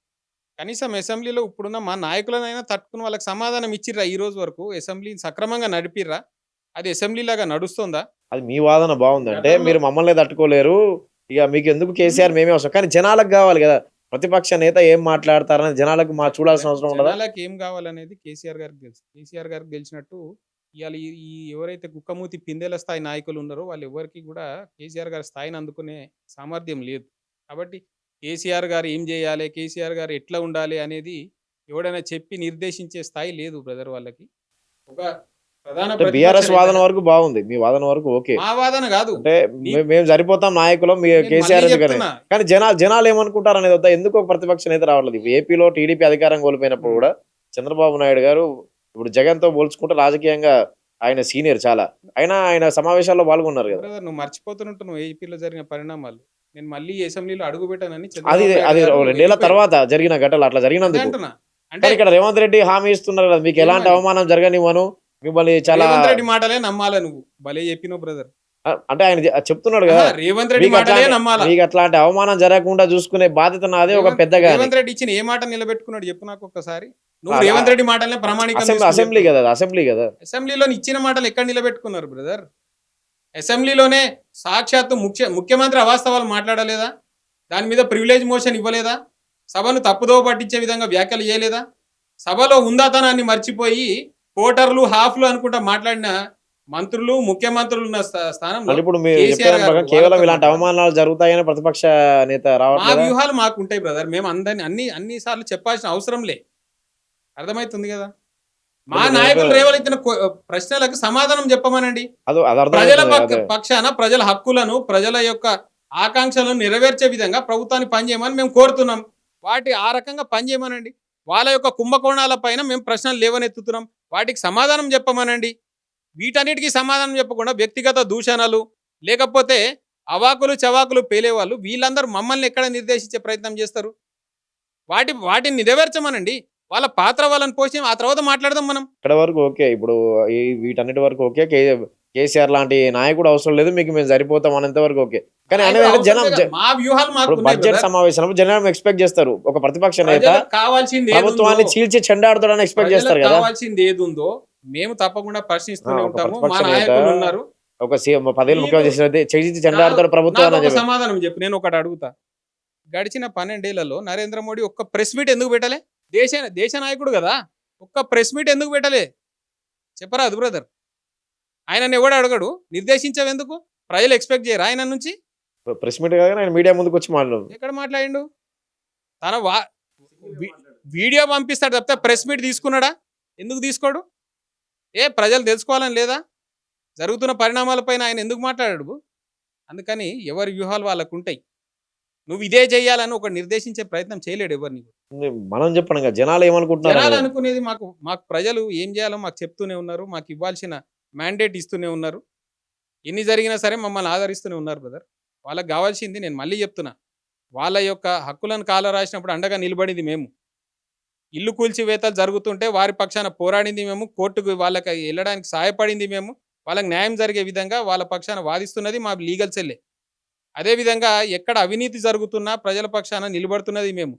S1: కనీసం అసెంబ్లీలో ఇప్పుడున్న మా నాయకులనైనా తట్టుకుని వాళ్ళకి సమాధానం ఇచ్చిర్రా? ఈ రోజు వరకు అసెంబ్లీని సక్రమంగా నడిపిర్రా? అది అసెంబ్లీ లాగా నడుస్తుందా?
S2: అది మీ వాదన బాగుంది. అంటే మీరు మమ్మల్ని తట్టుకోలేరు, ఇక మీకు ఎందుకు కేసీఆర్ మేమే అవసరం, కానీ జనాలకు కావాలి కదా ప్రతిపక్ష నేత ఏం మాట్లాడతారని జనాలకు చూడాల్సిన అవసరం ఉండదా?
S1: జనాలకు ఏం కావాలనేది కేసీఆర్ గారికి తెలుసు. కేసీఆర్ గారికి తెలిసినట్టు ఇవాళ ఈ ఎవరైతే కుక్కమూతి పిందెల స్థాయి నాయకులు ఉన్నారో వాళ్ళు ఎవరికి కూడా కేసీఆర్ గారి స్థాయిని అందుకునే సామర్థ్యం లేదు. కాబట్టి కేసీఆర్ గారు ఏం చేయాలి, కేసీఆర్ గారు ఎట్లా ఉండాలి అనేది ఎవడైనా చెప్పి నిర్దేశించే స్థాయి లేదు బ్రదర్ వాళ్ళకి. ఒక ప్రధాన
S2: బీఆర్ఎస్ వాదన వరకు బాగుంది, మీ వాదన వరకు ఓకే,
S1: మా వాదన కాదు.
S2: అంటే మేము సరిపోతాం నాయకులు, మీ కేసీఆర్ ఎందుకని, కానీ జనాలు ఏమనుకుంటారు అనేది వద్దా? ఎందుకు ఒక ప్రతిపక్ష నేత రావట్లేదు? ఇప్పుడు ఏపీలో టీడీపీ అధికారం కోల్పోయినప్పుడు కూడా చంద్రబాబు నాయుడు గారు ఇప్పుడు జగన్ తో పోల్చుకుంటే రాజకీయంగా ఆయన సీనియర్ చాలా, అయినా ఆయన సమావేశాల్లో పాల్గొన్నారు కదా.
S1: నువ్వు మర్చిపోతున్నట్టు నువ్వు ఏపీలో జరిగిన పరిణామాలు. నేను మళ్ళీ అసెంబ్లీలో అడుగు పెట్టానని
S2: అది 2 ఏళ్ల తర్వాత జరిగిన ఘటనలు అట్లా జరిగినందుకు
S1: అంటున్నా.
S2: అంటే ఇక్కడ రేవంత్ రెడ్డి హామీ ఇస్తున్నారు కదా, మీకు ఎలాంటి అవమానం జరగనివ్వను, మిమ్మల్ని చాలా
S1: రేవంత్ రెడ్డి మాటలే నమ్మాలా నువ్వు? భలే చెప్పినావు బ్రదర్.
S2: అంటే ఆయన చెప్తున్నాడు కదా
S1: రేవంత్ రెడ్డి మాటలే నమ్మాలా,
S2: మీకు అట్లాంటి అవమానం జరగకుండా చూసుకునే బాధ్యత నాదే ఒక పెద్దగా.
S1: రేవంత్ రెడ్డి ఇచ్చిన ఏ మాట నిలబెట్టుకున్నాడు చెప్పు నాకు ఒక్కసారి. నువ్వు రేవంత్ రెడ్డి మాటలే ప్రామాణికంగా
S2: అసెంబ్లీ కదా,
S1: అసెంబ్లీలో ఇచ్చిన మాటలు ఎక్కడ నిలబెట్టుకున్నారు బ్రదర్? అసెంబ్లీలోనే సాక్షాత్తు ముఖ్యమంత్రి అవాస్తవాలు మాట్లాడలేదా? దాని మీద ప్రివిలేజ్ మోషన్ ఇవ్వలేదా? సభను తప్పుదోవ పట్టించే విధంగా వ్యాఖ్యలు చేయలేదా? సభలో ఉందాతనాన్ని మర్చిపోయి కోటర్లు హాఫ్లు అనుకుంటా మాట్లాడిన మంత్రులు, ముఖ్యమంత్రులు ఉన్న స్థానంలో
S2: ఇప్పుడు కేవలం ఇలాంటి అవమానాలు జరుగుతాయని ప్రతిపక్ష నేత రావట్లేదు.
S1: మా వ్యూహాలు మాకు ఉంటాయి బ్రదర్. మేము అన్ని సార్లు చెప్పాల్సిన అవసరం లే, అర్థమవుతుంది కదా. మా నాయకులు రేవలెత్తిన ప్రశ్నలకు సమాధానం చెప్పమనండి. ప్రజల పక్షాన ప్రజల హక్కులను, ప్రజల యొక్క ఆకాంక్షలను నెరవేర్చే విధంగా ప్రభుత్వాన్ని పనిచేయమని మేము కోరుతున్నాం. వాటి ఆ రకంగా పనిచేయమనండి. వాళ్ళ యొక్క కుంభకోణాల పైన మేము ప్రశ్నలు లేవనెత్తుతున్నాం. వాటికి సమాధానం చెప్పమనండి. వీటన్నిటికీ సమాధానం చెప్పకుండా వ్యక్తిగత దూషణలు, లేకపోతే అవాకులు చవాకులు పేలేవాళ్ళు వీళ్ళందరూ మమ్మల్ని ఎక్కడ నిర్దేశించే ప్రయత్నం చేస్తారు? వాటిని నెరవేర్చమనండి. వాళ్ళ పాత్ర వాళ్ళని పోషి ఆ తర్వాత మాట్లాడదాం మనం.
S2: ఇక్కడ వరకు ఓకే. ఇప్పుడు వీటన్నిటి వరకు ఓకే. కేసీఆర్ లాంటి నాయకుడు అవసరం లేదు. మీకు మేము సరిపోతాం అనేంత వరకు ఓకే. కానీ అనేది
S1: నాయకుడు
S2: జనం
S1: అవసరం లేదు. మా వ్యూహాలు మాకు
S2: ఇప్పుడు
S1: ఉన్నాయి
S2: బడ్జెట్
S1: బ్రదర్.
S2: సమావేశంలో జనం ఎక్స్పెక్ట్ చేస్తారు. ఒక ప్రతిపక్ష నేత
S1: ప్రజలకు కావాల్సింది
S2: ప్రభుత్వాన్ని
S1: ఏదుందో,
S2: చీల్చి చెండాడుతాడని ఎక్స్పెక్ట్ చేస్తారు
S1: ప్రజలకు
S2: కదా.
S1: కావాల్సింది ఏదుందో మేము తప్పకుండా ప్రశ్నిస్తూనే
S2: ఒక
S1: ఉంటాము. మా
S2: ప్రతిపక్ష నేత
S1: నాయకులు ఉన్నారు.
S2: ఒక సీఎం 10 ఏళ్ళు ముఖ్యమంత్రి చేసినట్టు చీల్చి చెండాడుతాడు
S1: నాకు
S2: ప్రభుత్వాన్ని
S1: ఒక
S2: అని చెప్పి.
S1: సమాధానం చెప్పు. నేను ఒకటి అడుగుతా. గడిచిన 12 ఏళ్లలో నరేంద్ర మోడీ ఒక్క ప్రెస్ మీట్ ఎందుకు పెట్టలే? దేశ నాయకుడు కదా, ఒక్క ప్రెస్ మీట్ ఎందుకు పెట్టలే? చెప్పరాదు బ్రదర్. ఆయనను ఎవడు అడగడు, నిర్దేశించవెందుకు? ప్రజలు ఎక్స్పెక్ట్ చేయరు ఆయన నుంచి.
S2: ప్రెస్ మీట్ కాగానే ఆయన మీడియా ముందుకు వచ్చి మాట్లాడు.
S1: ఎక్కడ మాట్లాడిండు? తన వీడియో పంపిస్తాడు తప్పితే ప్రెస్ మీట్ తీసుకున్నాడా? ఎందుకు తీసుకోడు? ప్రజలు తెలుసుకోవాలని లేదా? జరుగుతున్న పరిణామాలపైన ఆయన ఎందుకు మాట్లాడాడు? అందుకని ఎవరి వ్యూహాలు వాళ్ళకు ఉంటాయి. నువ్వు ఇదే చేయాలని ఒక నిర్దేశించే ప్రయత్నం చేయలేడు ఎవరిని.
S2: మనం చెప్పడం కదా, జనాలు ఏమనుకుంటున్నారు
S1: జనాలు
S2: అనేది.
S1: అనుకునేది మాకు ప్రజలు ఏం చేయాలో మాకు చెప్తూనే ఉన్నారు. మాకు ఇవ్వాల్సిన మ్యాండేట్ ఇస్తూనే ఉన్నారు. ఎన్ని జరిగినా సరే మమ్మల్ని ఆదరిస్తూనే ఉన్నారు బ్రదర్. వాళ్ళకి కావాల్సింది, నేను మళ్ళీ చెప్తున్నా, వాళ్ళ యొక్క హక్కులను కాల రాసినప్పుడు అండగా నిలబడింది మేము. ఇల్లు కూల్చివేతలు జరుగుతుంటే వారి పక్షాన పోరాడింది మేము. కోర్టుకు వాళ్ళకి వెళ్ళడానికి సహాయపడింది మేము. వాళ్ళకి న్యాయం జరిగే విధంగా వాళ్ళ పక్షాన వాదిస్తున్నది మా లీగల్ సెల్లే. అదేవిధంగా ఎక్కడ అవినీతి జరుగుతున్నా ప్రజల పక్షాన నిలబడుతున్నది మేము.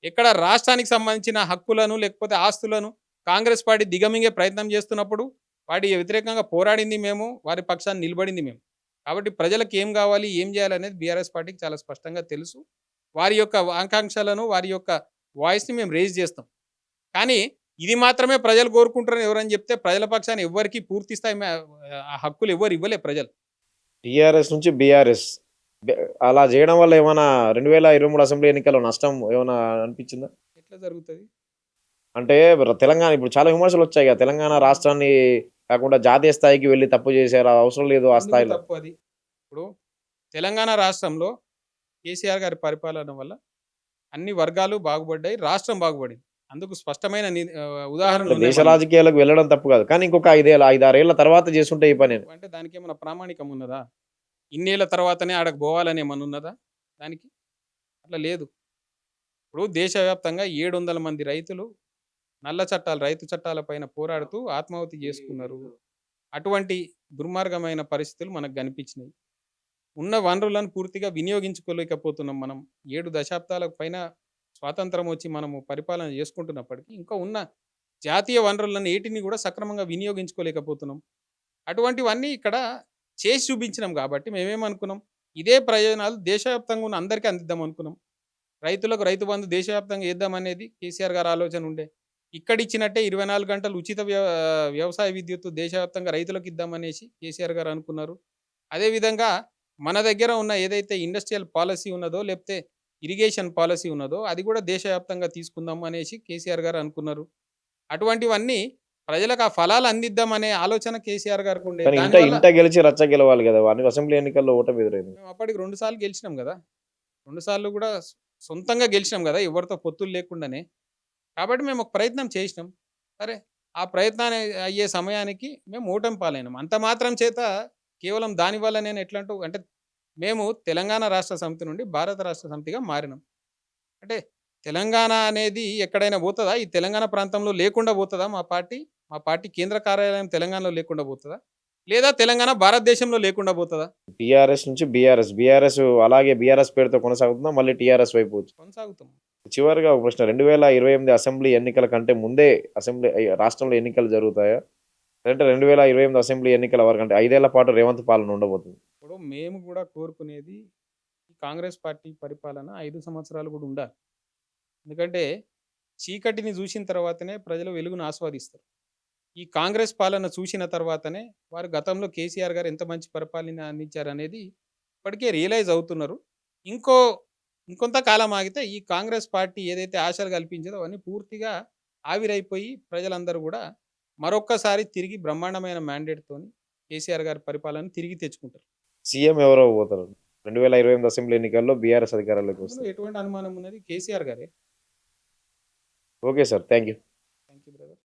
S1: ఎక్కడ రాష్ట్రానికి సంబంధించిన హక్కులను లేకపోతే ఆస్తులను కాంగ్రెస్ పార్టీ దిగమింగే ప్రయత్నం చేస్తున్నప్పుడు వాటి వ్యతిరేకంగా పోరాడింది మేము. వారి పక్షాన్ని నిలబడింది మేము. కాబట్టి ప్రజలకు ఏం కావాలి, ఏం చేయాలనేది బీఆర్ఎస్ పార్టీకి చాలా స్పష్టంగా తెలుసు. వారి యొక్క ఆకాంక్షలను, వారి యొక్క వాయిస్ని మేము రేజ్ చేస్తాం. కానీ ఇది మాత్రమే ప్రజలు కోరుకుంటారని ఎవరని చెప్తే ప్రజల పక్షాన్ని ఎవరికి పూర్తి స్థాయి ఆ హక్కులు ఎవరు ఇవ్వలే ప్రజలు.
S2: టీఆర్ఎస్ నుంచి బీఆర్ఎస్ అలా చేయడం వల్ల ఏమైనా 2023 అసెంబ్లీ ఎన్నికల్లో నష్టం ఏమైనా అనిపించిందా?
S1: ఎట్లా జరుగుతుంది
S2: అంటే తెలంగాణ ఇప్పుడు చాలా విమర్శలు వచ్చాయి కదా, తెలంగాణ రాష్ట్రాన్ని కాకుండా జాతీయ స్థాయికి వెళ్ళి తప్పు చేశారు, అవసరం లేదు ఆ స్థాయిలో.
S1: తప్పు అది. ఇప్పుడు తెలంగాణ రాష్ట్రంలో కేసీఆర్ గారి పరిపాలన వల్ల అన్ని వర్గాలు బాగుపడ్డాయి, రాష్ట్రం బాగుపడింది. అందుకు స్పష్టమైన ఉదాహరణలు
S2: దేశ రాజకీయాలకు వెళ్ళడం తప్పు కాదు, కానీ ఇంకొక 5-6 ఏళ్ల తర్వాత చేస్తుంటే ఈ పని.
S1: అంటే దానికి ఏమైనా ప్రామాణికం ఉన్నదా? ఇన్నేళ్ల తర్వాతనే ఆడకు పోవాలని ఏమన్నా ఉన్నదా దానికి? అట్లా లేదు. ఇప్పుడు దేశవ్యాప్తంగా 700 మంది రైతులు నల్ల చట్టాలు, రైతు చట్టాల పైన పోరాడుతూ ఆత్మాహుతి చేసుకున్నారు. అటువంటి దుర్మార్గమైన పరిస్థితులు మనకు కనిపించినాయి. ఉన్న వనరులను పూర్తిగా వినియోగించుకోలేకపోతున్నాం మనం. 7 దశాబ్దాల పైన స్వాతంత్రం వచ్చి మనము పరిపాలన చేసుకుంటున్నప్పటికీ ఇంకా ఉన్న జాతీయ వనరులను ఏటిని కూడా సక్రమంగా వినియోగించుకోలేకపోతున్నాం. అటువంటివన్నీ ఇక్కడ చేసి చూపించినాం కాబట్టి మేమేమనుకున్నాం, ఇదే ప్రయోజనాలు దేశవ్యాప్తంగా ఉన్న అందరికీ అందిద్దాం అనుకున్నాం. రైతులకు రైతు బంధు దేశవ్యాప్తంగా వేద్దామనేది కేసీఆర్ గారి ఆలోచన ఉండే. ఇక్కడ ఇచ్చినట్టే 24 గంటలు ఉచిత వ్యవసాయ విద్యుత్తు దేశవ్యాప్తంగా రైతులకు ఇద్దామనేసి కేసీఆర్ గారు అనుకున్నారు. అదేవిధంగా మన దగ్గర ఉన్న ఏదైతే ఇండస్ట్రియల్ పాలసీ ఉన్నదో, లేకపోతే ఇరిగేషన్ పాలసీ ఉన్నదో అది కూడా దేశవ్యాప్తంగా తీసుకుందాం అనేసి కేసీఆర్ గారు అనుకున్నారు. అటువంటివన్నీ ప్రజలకు ఆ ఫలాలు అందిద్దామనే ఆలోచన కేసీఆర్ గారికి ఉండే.
S2: ఇంట గెలిచి రచ్చ గెలవాలి కదా, అసెంబ్లీ ఎన్నికల్లో ఓటమి ఎదురైంది.
S1: మేము అప్పటికి 2 సార్లు గెలిచినాం కదా, 2 సార్లు కూడా సొంతంగా గెలిచినాం కదా, ఎవరితో పొత్తులు లేకుండానే. కాబట్టి మేము ఒక ప్రయత్నం చేసినాం. సరే, ఆ ప్రయత్నాన్ని అయ్యే సమయానికి మేము ఓటమి పాలైనాం. అంత మాత్రం చేత కేవలం దానివల్ల నేను ఎట్లంటూ అంటే మేము తెలంగాణ రాష్ట్ర సమితి నుండి భారత రాష్ట్ర సమితిగా మారినాం. అంటే తెలంగాణ అనేది ఎక్కడైనా పోతుందా? ఈ తెలంగాణ ప్రాంతంలో లేకుండా పోతుందా మా పార్టీ కేంద్ర కార్యాలయం తెలంగాణలో లేకుండా పోతుందా? లేదా తెలంగాణ భారతదేశంలో లేకుండా పోతుందా?
S2: టీఆర్ఎస్ నుంచి బీఆర్ఎస్ అలాగే బీఆర్ఎస్ పేరుతో కొనసాగుతుందా, మళ్ళీ టీఆర్ఎస్ వైపు
S1: కొనసాగుతాం?
S2: చివరిగా ఒక ప్రశ్న, 2028 అసెంబ్లీ ఎన్నికల కంటే ముందే రాష్ట్రంలో ఎన్నికలు జరుగుతాయా, అంటే 2028 అసెంబ్లీ ఎన్నికల వరకు అంటే 5 ఏళ్ల పాటు రేవంత్ పాలన ఉండబోతుంది?
S1: ఇప్పుడు మేము కూడా కోరుకునేది కాంగ్రెస్ పార్టీ పరిపాలన 5 సంవత్సరాలు కూడా ఉండాలి. ఎందుకంటే చీకటిని చూసిన తర్వాతనే ప్రజలు వెలుగును ఆస్వాదిస్తారు. ఈ కాంగ్రెస్ పాలన చూసిన తర్వాతనే వారు గతంలో కేసీఆర్ గారు ఎంత మంచి పరిపాలన అందించారనేది ఇప్పటికే రియలైజ్ అవుతున్నారు. ఇంకొంత కాలం ఆగితే ఈ కాంగ్రెస్ పార్టీ ఏదైతే ఆశలు కల్పించిందో అవన్నీ పూర్తిగా ఆవిరైపోయి ప్రజలందరూ కూడా మరొక్కసారి తిరిగి బ్రహ్మాండమైన మ్యాండేట్తోని కేసీఆర్ గారి పరిపాలన తిరిగి తెచ్చుకుంటారు.
S2: సీఎం ఎవరో పోతారు 2028 అసెంబ్లీ ఎన్నికల్లో బీఆర్ఎస్ అధికారంలోకి వస్తారు?
S1: ఎటువంటి అనుమానం ఉన్నది? కేసీఆర్ గారే.
S2: Okay sir, thank you.
S1: Thank you brother.